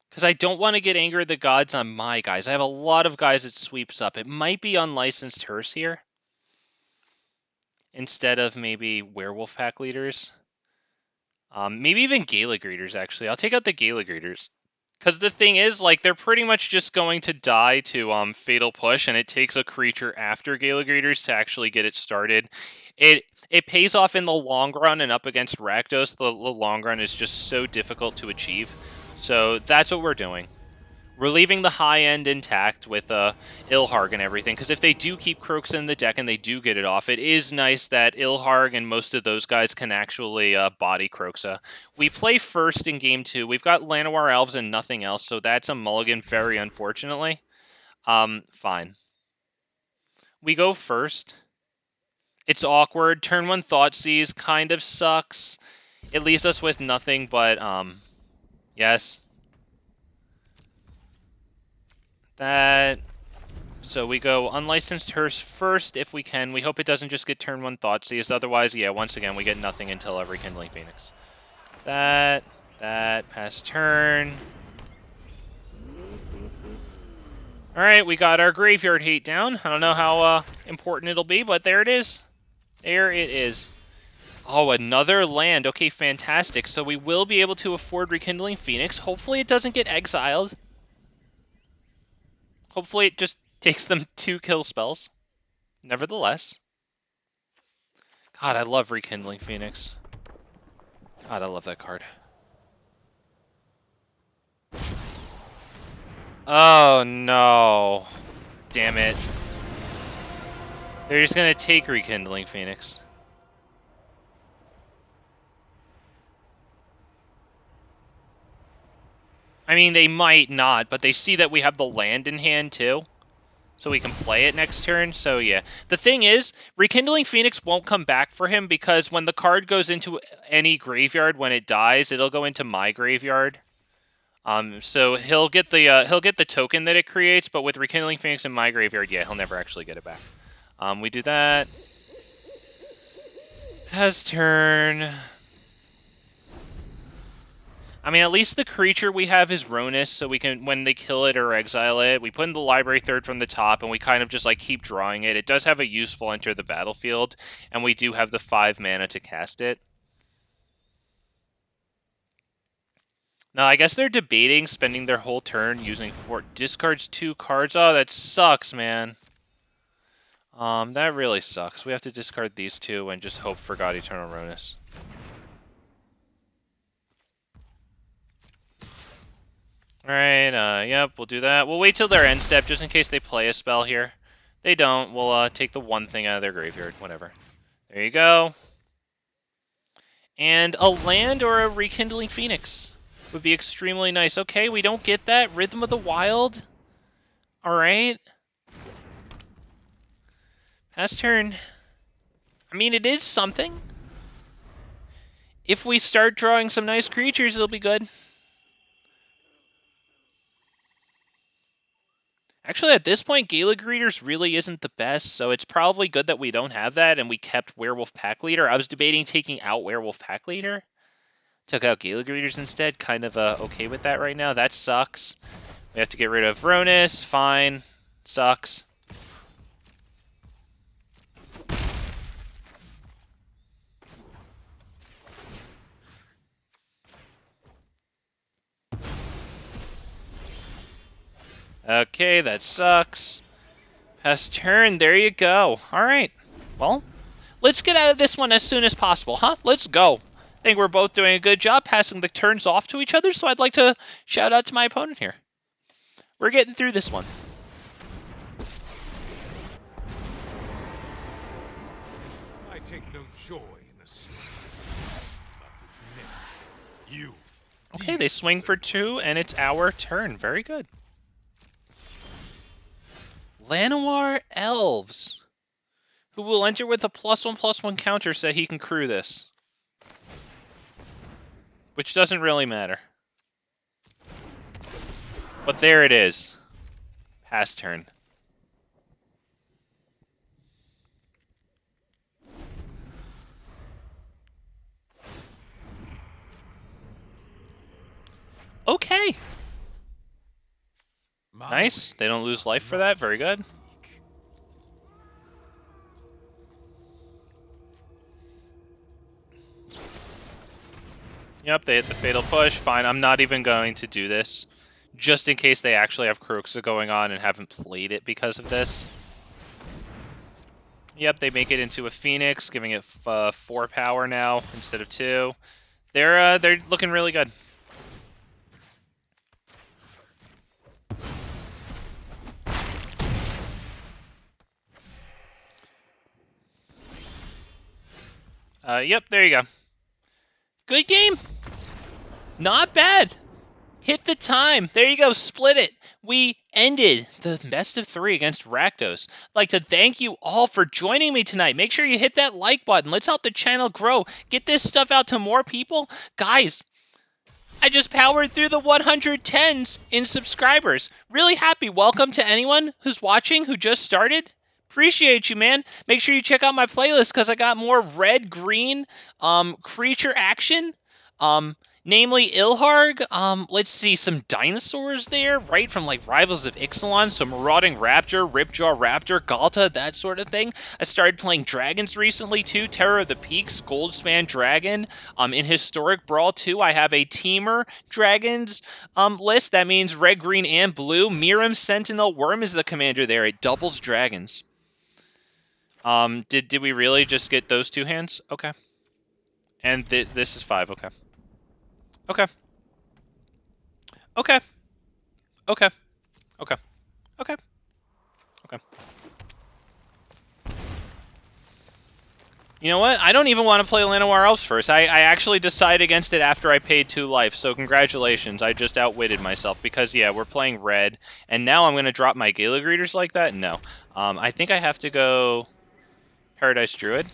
Because I don't want to get Anger of the Gods on my guys. I have a lot of guys it sweeps up. It might be Unlicensed Hearse here. Instead of maybe Werewolf Pack Leaders. Maybe even Gala Greeters, actually. I'll take out the Gala Greeters. Because the thing is, like, they're pretty much just going to die to Fatal Push, and it takes a creature after Gala Greeters to actually get it started. It pays off in the long run, and up against Rakdos, the long run is just so difficult to achieve. So that's what we're doing. We're leaving the high end intact with Ilharg and everything, because if they do keep Kroxa in the deck and they do get it off, it is nice that Ilharg and most of those guys can actually body Kroxa. We play first in Game 2. We've got Llanowar Elves and nothing else, so that's a mulligan, very unfortunately. Fine. We go first. It's awkward. Turn 1 Thoughtseize kind of sucks. It leaves us with nothing but, yes. That. So we go Unlicensed Hearse first if we can. We hope it doesn't just get turn 1 Thoughtseize. Otherwise, yeah, once again, we get nothing until every Rekindling Phoenix. That, pass turn. Alright, we got our graveyard hate down. I don't know how important it'll be, but there it is. There it is. Oh, another land. Okay, fantastic. So we will be able to afford Rekindling Phoenix. Hopefully it doesn't get exiled. Hopefully it just takes them 2 kill spells. Nevertheless. God, I love Rekindling Phoenix. God, I love that card. Oh, no. Damn it. They're just gonna take Rekindling Phoenix. I mean, they might not, but they see that we have the land in hand, too. So we can play it next turn, so yeah. The thing is, Rekindling Phoenix won't come back for him because when the card goes into any graveyard when it dies, it'll go into my graveyard. So he'll get the token that it creates, but with Rekindling Phoenix in my graveyard, yeah, he'll never actually get it back. We do that. Pass turn. I mean, at least the creature we have is Rhonas, so we can, when they kill it or exile it, we put in the library third from the top, and we kind of just, like, keep drawing it. It does have a useful enter the battlefield, and we do have the 5 mana to cast it. Now, I guess they're debating spending their whole turn using 4... Discards 2 cards. Oh, that sucks, man. That really sucks. We have to discard these 2 and just hope for God-Eternal Rhonas. Alright, yep, we'll do that. We'll wait till their end step, just in case they play a spell here. They don't, we'll take the one thing out of their graveyard, whatever. There you go. And a land or a Rekindling Phoenix would be extremely nice. Okay, we don't get that. Rhythm of the Wild. Alright. Pass turn. I mean, it is something. If we start drawing some nice creatures, it'll be good. Actually, at this point, Gala Greeters really isn't the best, so it's probably good that we don't have that, and we kept Werewolf Pack Leader. I was debating taking out Werewolf Pack Leader. Took out Gala Greeters instead. Kind of okay with that right now. That sucks. We have to get rid of Rhonas. Fine. Sucks. Okay, that sucks. Pass turn, there you go. Alright, well, let's get out of this one as soon as possible, huh? Let's go. I think we're both doing a good job passing the turns off to each other, so I'd like to shout out to my opponent here. We're getting through this one. I take no joy in the slaughter, but it's necessary. You. Okay, they swing for 2, and it's our turn. Very good. Llanowar Elves, who will enter with a +1/+1 counter so he can crew this. Which doesn't really matter. But there it is. Pass turn. Okay. Nice. They don't lose life for that. Very good. Yep, they hit the Fatal Push. Fine, I'm not even going to do this. Just in case they actually have Kroxa going on and haven't played it because of this. Yep, they make it into a Phoenix, giving it 4 power now instead of 2. They're looking really good. Yep, there you go. Good game. Not bad. Hit the time. There you go. Split it. We ended the best of 3 against Rakdos. I'd like to thank you all for joining me tonight. Make sure you hit that like button. Let's help the channel grow. Get this stuff out to more people. Guys, I just powered through the 110s in subscribers. Really happy. Welcome to anyone who's watching who just started. Appreciate you, man. Make sure you check out my playlist because I got more red, green, creature action. Namely Ilharg, let's see, some dinosaurs there, right, from like Rivals of Ixalan, some Marauding Raptor, Ripjaw Raptor, Ghalta, that sort of thing. I started playing dragons recently too, Terror of the Peaks, Goldspan Dragon. In Historic Brawl 2, I have a Teamer Dragons list. That means red, green, and blue. Miram Sentinel Worm is the commander there. It doubles dragons. Did we really just get those 2 hands? Okay. And this is 5, okay. Okay. Okay. Okay. Okay. Okay. Okay. You know what? I don't even want to play Llanowar Elves first. I actually decided against it after I paid 2 life, so congratulations. I just outwitted myself because, yeah, we're playing red, and now I'm going to drop my Gala Greeters like that? No. I think I have to go Paradise Druid.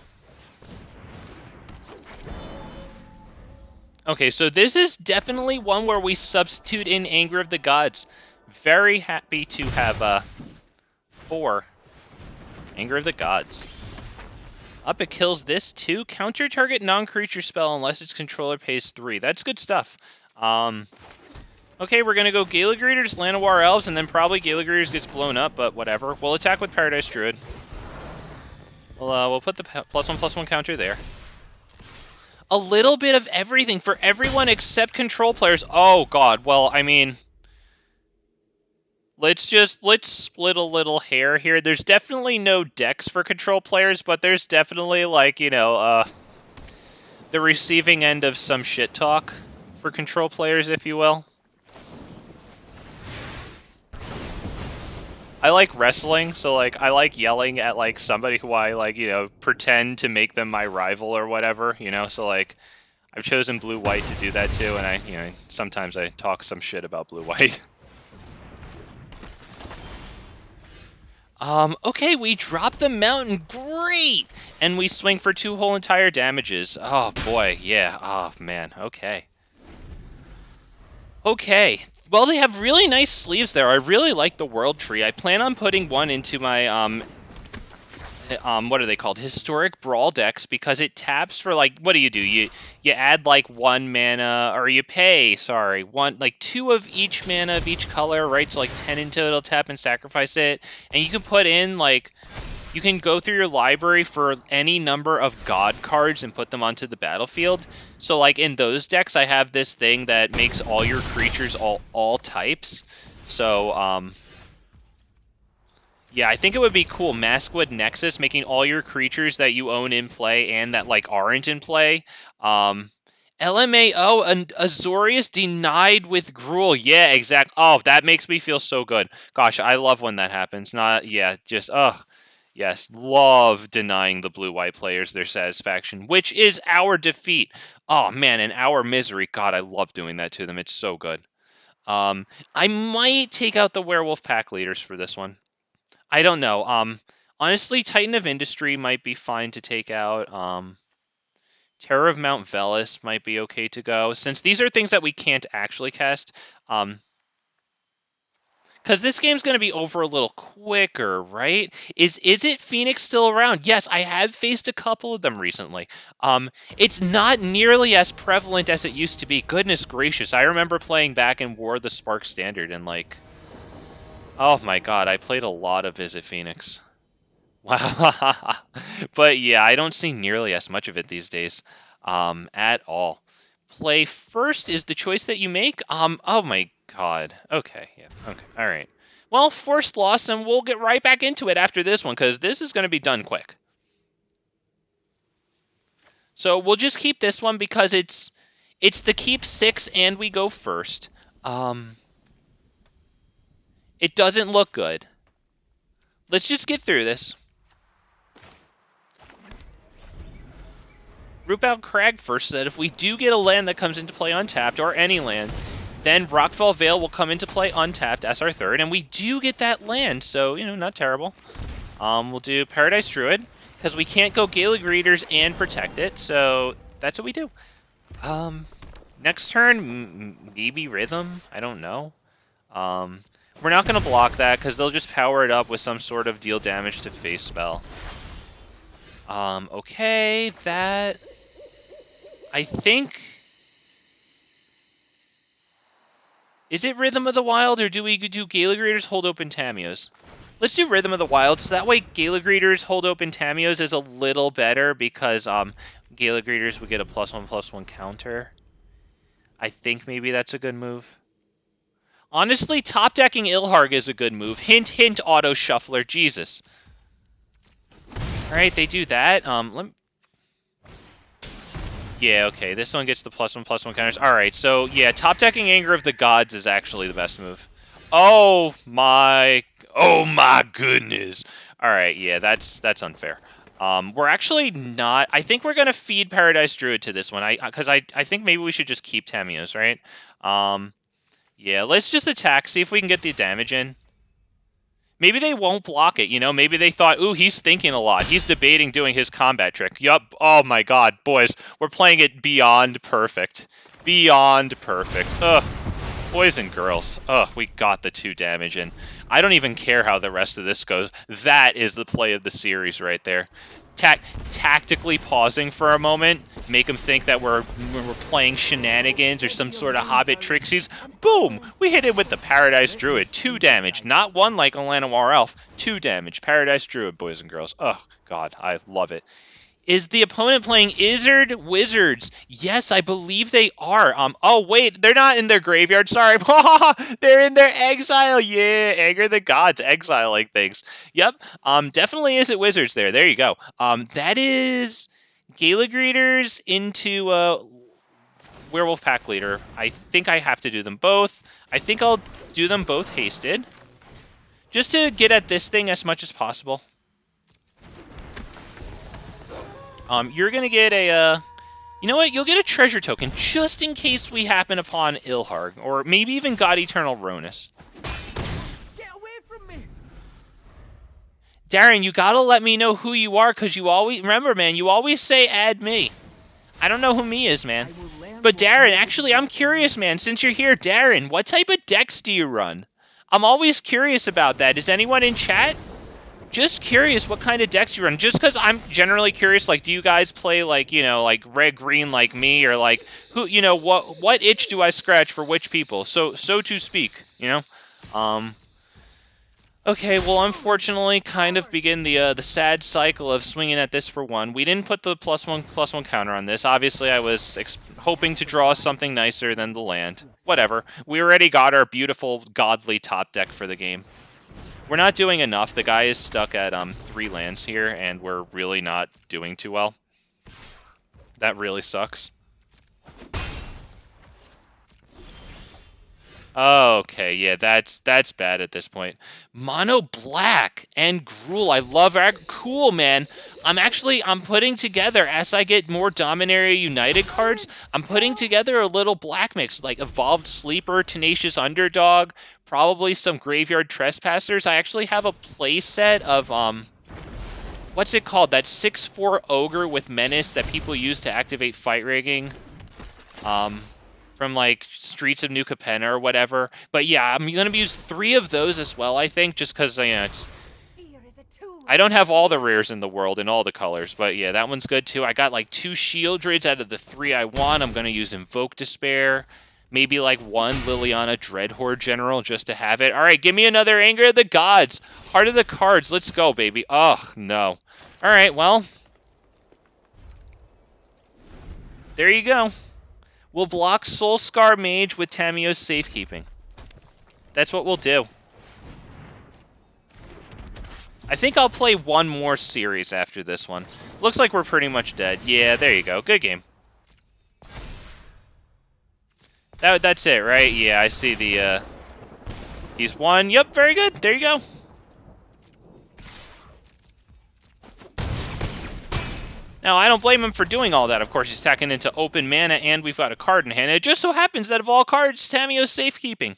Okay, so this is definitely one where we substitute in Anger of the Gods. Very happy to have 4 Anger of the Gods. Up, it kills this too. Counter target non-creature spell unless its controller pays 3. That's good stuff. Okay, we're going to go Gala Greeters, Llanowar Elves, and then probably Gala Greeters gets blown up, but whatever. We'll attack with Paradise Druid. We'll put the +1/+1 counter there. A little bit of everything for everyone except control players. Oh, God. Well, I mean, let's split a little hair here. There's definitely no decks for control players, but there's definitely, like, you know, the receiving end of some shit talk for control players, if you will. I like wrestling, so, like, I like yelling at, like, somebody who I, like, you know, pretend to make them my rival or whatever, you know? So, like, I've chosen blue-white to do that, too, and you know, sometimes I talk some shit about blue-white. Okay, we drop the mountain, great! And we swing for 2 whole entire damages. Oh, boy, yeah, oh, man, okay. Okay, well, they have really nice sleeves there. I really like the World Tree. I plan on putting one into my, what are they called? Historic Brawl decks, because it taps for, like, what do? You add, like, 1 mana, or you pay, sorry, 2 of each mana of each color, right? So, like, 10 in total, tap and sacrifice it. And you can put in, like, you can go through your library for any number of God cards and put them onto the battlefield. So, like, in those decks, I have this thing that makes all your creatures all types. So, yeah, I think it would be cool. Maskwood Nexus, making all your creatures that you own in play and that, like, aren't in play. LMAO, and Azorius denied with Gruul. Yeah, exactly. Oh, that makes me feel so good. Gosh, I love when that happens. Yes, love denying the blue-white players their satisfaction, which is our defeat. Oh, man, and our misery. God, I love doing that to them. It's so good. I might take out the Werewolf pack leaders for this one. I don't know. Honestly, Titan of Industry might be fine to take out. Terror of Mount Velus might be okay to go, since these are things that we can't actually cast. Because this game's going to be over a little quicker, right? Is it Phoenix still around? Yes, I have faced a couple of them recently. It's not nearly as prevalent as it used to be. Goodness gracious, I remember playing back in War of the Spark Standard and, like, oh my god, I played a lot of Visit Phoenix. Wow. But yeah, I don't see nearly as much of it these days at all. Play first is the choice that you make. Oh my god. Okay, yeah, okay, all right. Well, forced loss, and we'll get right back into it after this one, because this is going to be done quick. So we'll just keep this one because it's the keep 6 and we go first. It doesn't look good. Let's just get through this. Rootbound Crag first said if we do get a land that comes into play untapped, or any land, then Rockfall Vale will come into play untapped as our 3rd, and we do get that land, so, you know, not terrible. We'll do Paradise Druid, because we can't go Gala Greeters and protect it, so that's what we do. Next turn, maybe Rhythm? I don't know. We're not going to block that, because they'll just power it up with some sort of deal damage to face spell. Okay, that... I think Is it Rhythm of the Wild, or do we do Gala Greeters, hold open Tamiyos? Let's do Rhythm of the Wild, so that way Gala Greeters, hold open Tamiyos is a little better, because Gala Greeters would get a +1/+1 counter. I think maybe that's a good move. Honestly, top-decking Ilharg is a good move. Hint, hint, auto-shuffler, Jesus. Alright, they do that. Yeah, okay, this one gets the +1/+1 counters. Alright, so, yeah, top-decking Anger of the Gods is actually the best move. Oh my goodness. Alright, yeah, that's unfair. We're actually not... I think we're going to feed Paradise Druid to this one, because I think maybe we should just keep Tamiyos, right? Yeah, let's just attack, see if we can get the damage in. Maybe they won't block it, you know? Maybe they thought, ooh, he's thinking a lot. He's debating doing his combat trick. Yup. Oh my god, boys. We're playing it beyond perfect. Beyond perfect. Ugh. Boys and girls. Ugh, we got the 2 damage in. I don't even care how the rest of this goes. That is the play of the series right there. Tactically pausing for a moment, make them think that we're playing shenanigans or some sort of Hobbit tricksies. Boom! We hit it with the Paradise Druid. 2 damage. Not 1 like a Llanowar Elf. 2 damage. Paradise Druid, boys and girls. Oh, God, I love it. Is the opponent playing Izzard Wizards? Yes, I believe they are. Oh, wait, they're not in their graveyard. Sorry. They're in their exile. Yeah, Anger the Gods, exiling things. Yep, definitely Izzard Wizards there. There you go. That is Gala Greeters into Werewolf Pack Leader. I think I have to do them both. I think I'll do them both hasted, just to get at this thing as much as possible. You're going to get a, you know what? You'll get a treasure token just in case we happen upon Ilharg, or maybe even God-Eternal Rhonas. Get away from me! Darren, you gotta let me know who you are, because you always, remember, man, you always say add me. I don't know who me is, man. But Darren, actually, I'm curious, man, since you're here, Darren, what type of decks do you run? I'm always curious about that. Is anyone in chat? Just curious what kind of decks you run. Just because I'm generally curious, like, do you guys play, like, you know, like red-green like me, or like, who, you know, what itch do I scratch for which people? So to speak, you know? Okay, well, unfortunately, kind of begin the sad cycle of swinging at this for 1. We didn't put the +1/+1 counter on this. Obviously, I was hoping to draw something nicer than the land. Whatever. We already got our beautiful, godly top deck for the game. We're not doing enough. The guy is stuck at 3 lands here, and we're really not doing too well. That really sucks. Okay, yeah, that's bad at this point. Mono black and Gruul. I love cool, man. I'm putting together, as I get more Dominaria United cards, I'm putting together a little black mix, like Evolved Sleeper, Tenacious Underdog, probably some Graveyard Trespassers. I actually have a play set of, what's it called? That 6/4 Ogre with Menace that people use to activate Fight Rigging. From, like, Streets of New Capenna or whatever. But yeah, I'm going to use 3 of those as well, I think, just because, you know, I don't have all the rares in the world in all the colors, but yeah, that one's good too. I got, like, 2 Shieldreds out of the 3 I want. I'm going to use Invoke Despair. Maybe, like, 1 Liliana Dreadhorde General just to have it. All right, give me another Anger of the Gods. Heart of the Cards. Let's go, baby. Ugh, no. All right, well. There you go. We'll block Soulscar Mage with Tamiyo's Safekeeping. That's what we'll do. I think I'll play 1 more series after this one. Looks like we're pretty much dead. Yeah, there you go. Good game. That's it, right? Yeah, I see the, he's 1. Yep, very good. There you go. Now, I don't blame him for doing all that. Of course, he's tacking into open mana, and we've got a card in hand. It just so happens that of all cards, Tamiyo's Safekeeping.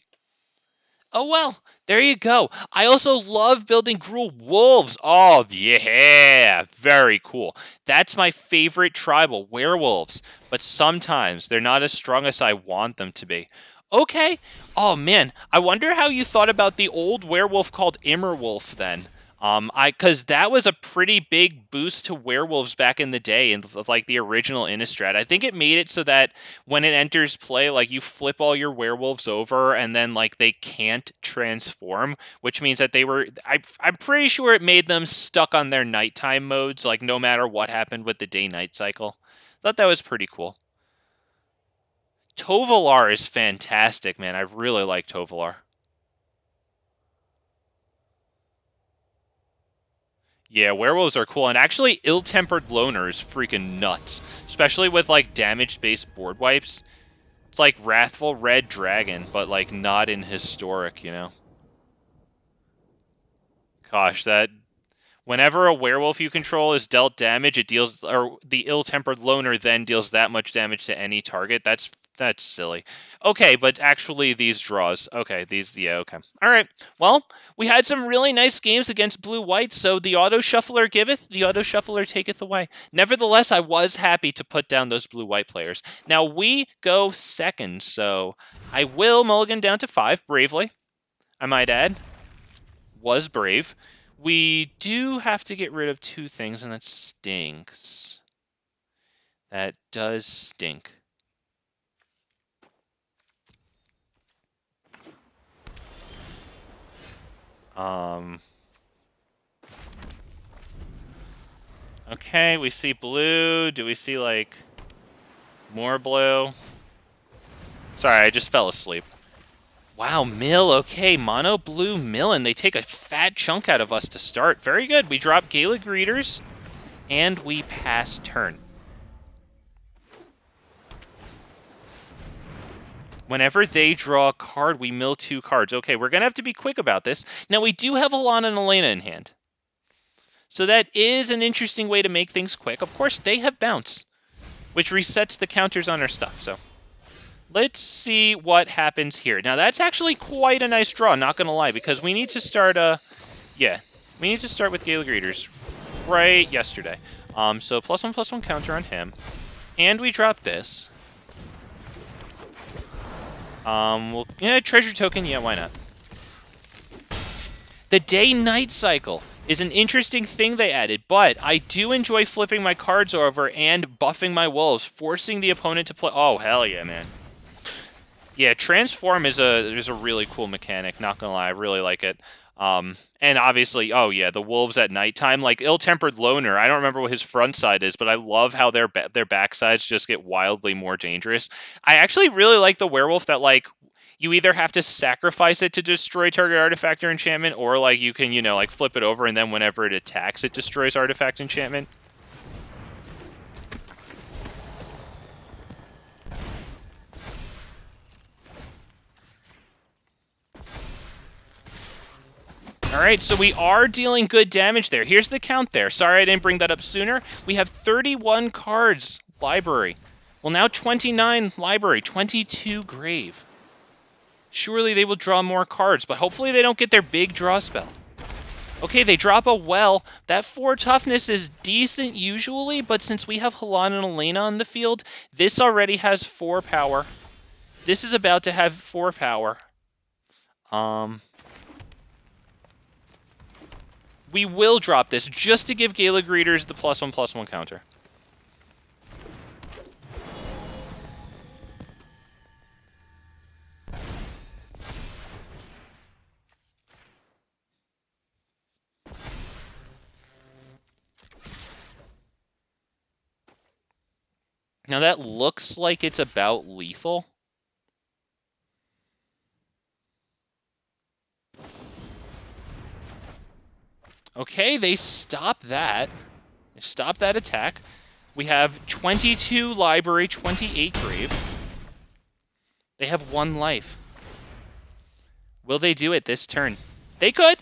Oh, well, there you go. I also love building Gruul Wolves. Oh, yeah, very cool. That's my favorite tribal, Werewolves. But sometimes they're not as strong as I want them to be. Okay. Oh, man, I wonder how you thought about the old werewolf called Immerwolf then. Because that was a pretty big boost to werewolves back in the day, in like the original Innistrad. I think it made it so that when it enters play, like you flip all your werewolves over, and then like they can't transform, which means that they were. I'm pretty sure it made them stuck on their nighttime modes, like no matter what happened with the day-night cycle. Thought that was pretty cool. Tovolar is fantastic, man. I really like Tovolar. Yeah, werewolves are cool, and actually Ill-Tempered Loner is freaking nuts. Especially with, like, damage-based board wipes. It's like Wrathful Red Dragon, but, like, not in Historic, you know? Gosh, that... Whenever a werewolf you control is dealt damage, it deals... Or the Ill-Tempered Loner then deals that much damage to any target. That's silly. Okay, but actually these draws. Okay, these... Yeah, okay. Alright, well, we had some really nice games against blue-white, so the auto-shuffler giveth, the auto-shuffler taketh away. Nevertheless, I was happy to put down those blue-white players. Now, we go second, so I will mulligan down to 5, bravely. I might add. Was brave. We do have to get rid of 2 things, and that stinks. That does stink. Okay, we see blue. Do we see, like, more blue? Sorry, I just fell asleep. Wow, mill. Okay, mono blue mill, and they take a fat chunk out of us to start. Very good. We drop Gala Greeters, and we pass turn. Whenever they draw a card, we mill 2 cards. Okay, we're going to have to be quick about this. Now, we do have Halana and Alena in hand. So that is an interesting way to make things quick. Of course, they have bounce, which resets the counters on our stuff. So let's see what happens here. Now, that's actually quite a nice draw, not going to lie, because we need to start, yeah, we need to start with Gala Greeters right yesterday. So +1/+1 counter on him. And we drop this. Yeah, treasure token, yeah, why not? The day-night cycle is an interesting thing they added, but I do enjoy flipping my cards over and buffing my wolves, forcing the opponent to play. Oh, hell yeah, man. Yeah, transform is a really cool mechanic, not gonna lie, I really like it. And obviously, oh yeah, the wolves at nighttime, like Ill-Tempered Loner, I don't remember what his front side is, but I love how their backsides just get wildly more dangerous. I actually really like the werewolf that, like, you either have to sacrifice it to destroy target artifact or enchantment, or, like, you can, you know, like, flip it over, and then whenever it attacks, it destroys artifact enchantment. Alright, so we are dealing good damage there. Here's the count there. Sorry I didn't bring that up sooner. We have 31 cards library. Well, now 29 library, 22 grave. Surely they will draw more cards, but hopefully they don't get their big draw spell. Okay, they drop a well. That 4 toughness is decent usually, but since we have Halana and Alena on the field, this already has 4 power. This is about to have 4 power. We will drop this just to give Gala Greeters the +1/+1 counter. Now that looks like it's about lethal. Okay, they stop that. They stop that attack. We have 22 library, 28 grave. They have 1 life. Will they do it this turn? They could.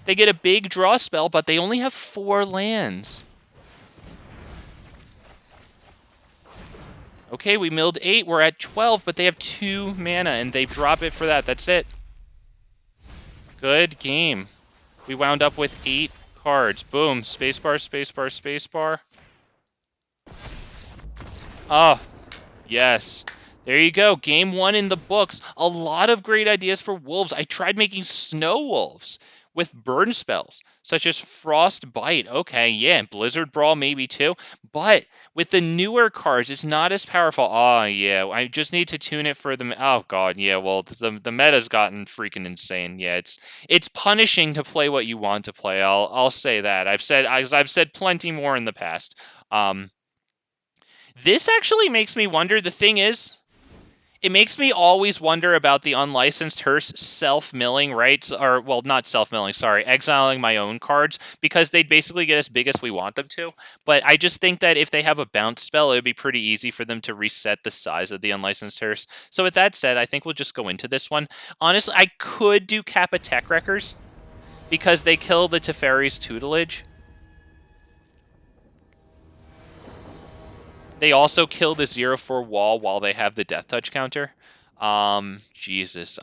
They get a big draw spell, but they only have 4 lands. Okay, we milled 8. We're at 12, but they have 2 mana, and they drop it for that. That's it. Good game. We wound up with 8 cards. Boom. Spacebar, spacebar, spacebar. Oh, yes. There you go. Game 1 in the books. A lot of great ideas for wolves. I tried making snow wolves, with burn spells, such as Frostbite. Okay, yeah, and Blizzard Brawl maybe too. But with the newer cards, it's not as powerful. Oh, yeah, I just need to tune it for the... Oh, God, yeah, well, the meta's gotten freaking insane. Yeah, it's punishing to play what you want to play. I'll say that. I've said plenty more in the past. This actually makes me wonder. The thing is, it makes me always wonder about the unlicensed hearse self-milling, right? Or, well, not self-milling, sorry, exiling my own cards, because they'd basically get as big as we want them to. But I just think that if they have a bounce spell, it would be pretty easy for them to reset the size of the unlicensed hearse. So with that said, I think we'll just go into this one. Honestly, I could do Kappa Tech-Wreckers, because they kill the Teferi's tutelage. They also kill the 0/4 wall while they have the death touch counter. Jesus.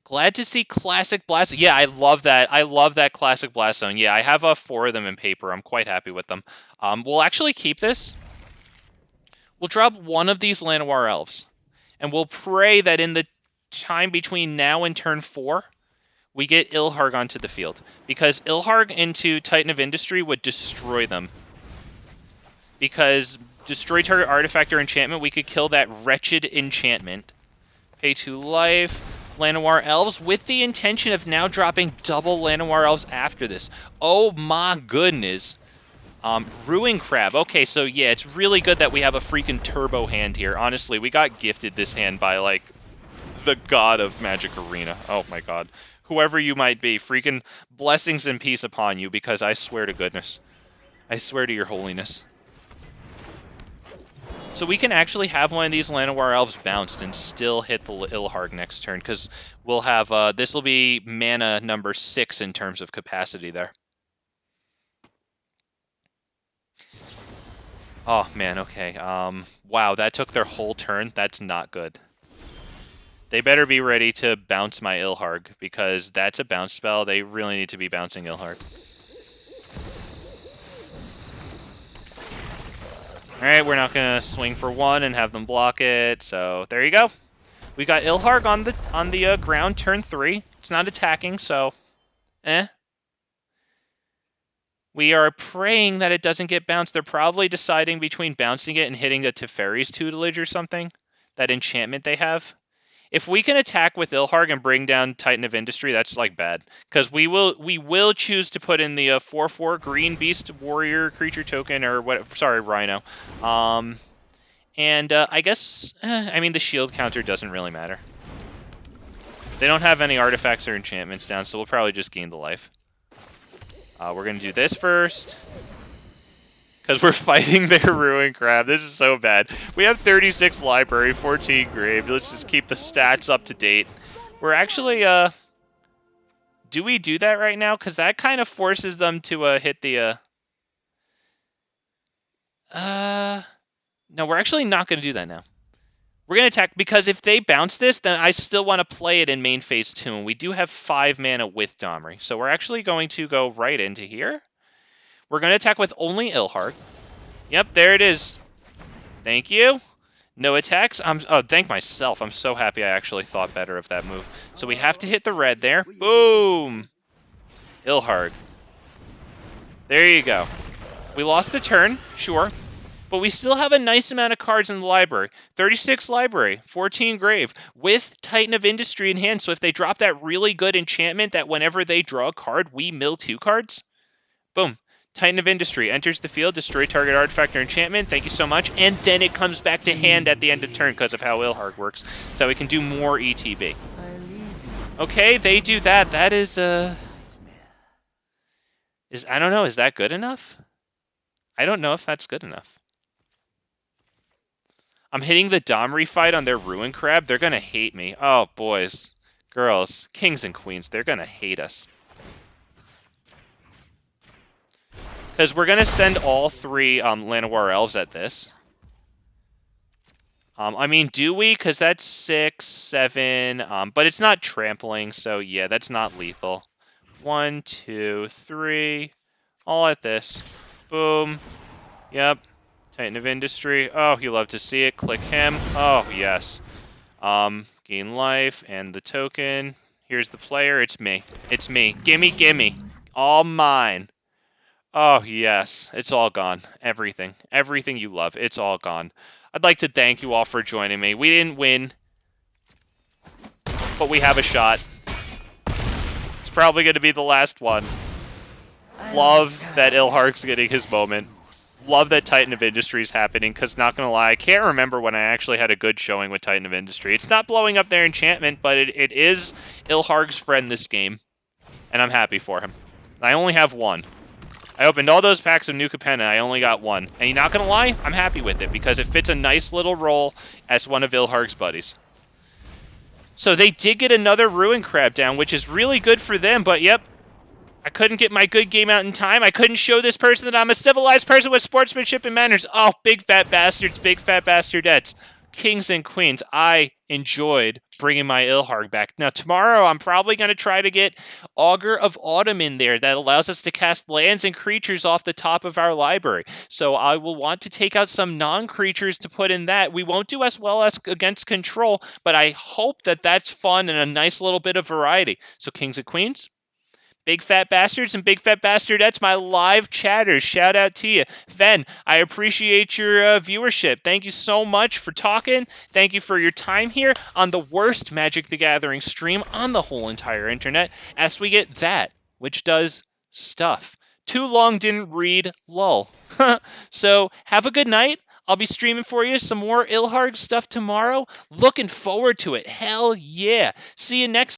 Glad to see classic blast. Yeah, I love that. I love that classic blast zone. Yeah, I have 4 of them in paper. I'm quite happy with them. We'll actually keep this. We'll drop one of these Llanowar Elves, and we'll pray that in the time between now and turn 4, we get Ilharg onto the field, because Ilharg into Titan of Industry would destroy them. Because destroy target artifact or enchantment, we could kill that wretched enchantment. Pay 2 life. Llanowar Elves with the intention of now dropping double Llanowar Elves after this. Oh my goodness. Ruin Crab. Okay, so yeah, it's really good that we have a freaking turbo hand here. Honestly, we got gifted this hand by, like, the god of Magic Arena. Oh my god. Whoever you might be, freaking blessings and peace upon you, because I swear to goodness. I swear to your holiness. So we can actually have one of these Llanowar Elves bounced and still hit the Ilharg next turn, because we'll have, this will be mana number 6 in terms of capacity there. Oh, man, okay. Wow, that took their whole turn. That's not good. They better be ready to bounce my Ilharg, because that's a bounce spell. They really need to be bouncing Ilharg. Alright, we're not going to swing for 1 and have them block it, so there you go. We got Ilharg on the ground turn 3. It's not attacking, so We are praying that it doesn't get bounced. They're probably deciding between bouncing it and hitting the Teferi's tutelage or something. That enchantment they have. If we can attack with Ilharg and bring down Titan of Industry, that's, like, bad. Because we will choose to put in the 4/4 green beast warrior creature token, or what? Sorry, Rhino. And I guess, I mean, the shield counter doesn't really matter. They don't have any artifacts or enchantments down, so we'll probably just gain the life. We're going to do this first, because we're fighting their Ruin Crab. This is so bad. We have 36 library, 14 grave. Let's just keep the stats up to date. We're actually, do we do that right now? Because that kind of forces them to hit the, no, we're actually not going to do that now. We're going to attack, because if they bounce this, then I still want to play it in main phase 2, and we do have 5 mana with Domri. So we're actually going to go right into here. We're going to attack with only Ilharg. Yep, there it is. Thank you. No attacks. Oh, thank myself. I'm so happy I actually thought better of that move. So we have to hit the red there. Boom. Ilharg. There you go. We lost the turn, sure. But we still have a nice amount of cards in the library. 36 library, 14 grave, with Titan of Industry in hand. So if they drop that really good enchantment that whenever they draw a card, we mill 2 cards. Boom. Titan of Industry enters the field, destroy target artifact or enchantment. Thank you so much. And then it comes back to hand at the end of turn because of how Ilharg works. So we can do more ETB. Okay, they do that. That is, I don't know, is that good enough? I don't know if that's good enough. I'm hitting the Domri fight on their Ruin Crab. They're going to hate me. Oh, boys, girls, kings and queens, they're going to hate us. Because we're going to send all 3 Llanowar Elves at this. I mean, do we? Because that's 6, 7, but it's not trampling, so yeah, that's not lethal. 1, 2, 3, all at this. Boom. Yep. Titan of Industry. Oh, you love to see it. Click him. Oh, yes. Gain life and the token. Here's the player. It's me. It's me. Gimme, gimme. All mine. Oh, yes. It's all gone. Everything. Everything you love. It's all gone. I'd like to thank you all for joining me. We didn't win, but we have a shot. It's probably going to be the last one. Love that Ilharg's getting his moment. Love that Titan of Industry is happening, because not going to lie, I can't remember when I actually had a good showing with Titan of Industry. It's not blowing up their enchantment, but it is Ilharg's friend this game, and I'm happy for him. I only have one. I opened all those packs of New Capenna, I only got one. And you're not going to lie, I'm happy with it, because it fits a nice little role as one of Ilharg's buddies. So they did get another Ruin Crab down, which is really good for them, but yep, I couldn't get my good game out in time. I couldn't show this person that I'm a civilized person with sportsmanship and manners. Oh, big fat bastards, big fat bastardettes. Kings and queens, I enjoyed bringing my Ilharg back. Now, tomorrow, I'm probably going to try to get Augur of Autumn in there. That allows us to cast lands and creatures off the top of our library. So I will want to take out some non-creatures to put in that. We won't do as well as against control, but I hope that that's fun and a nice little bit of variety. So kings and queens, big fat bastards and big fat bastardettes, my live chatters, shout out to you. Ven, I appreciate your viewership. Thank you so much for talking. Thank you for your time here on the worst Magic the Gathering stream on the whole entire internet, as we get that, which does stuff. Too long didn't read, lol. So have a good night. I'll be streaming for you some more Ilharg stuff tomorrow. Looking forward to it. Hell yeah. See you next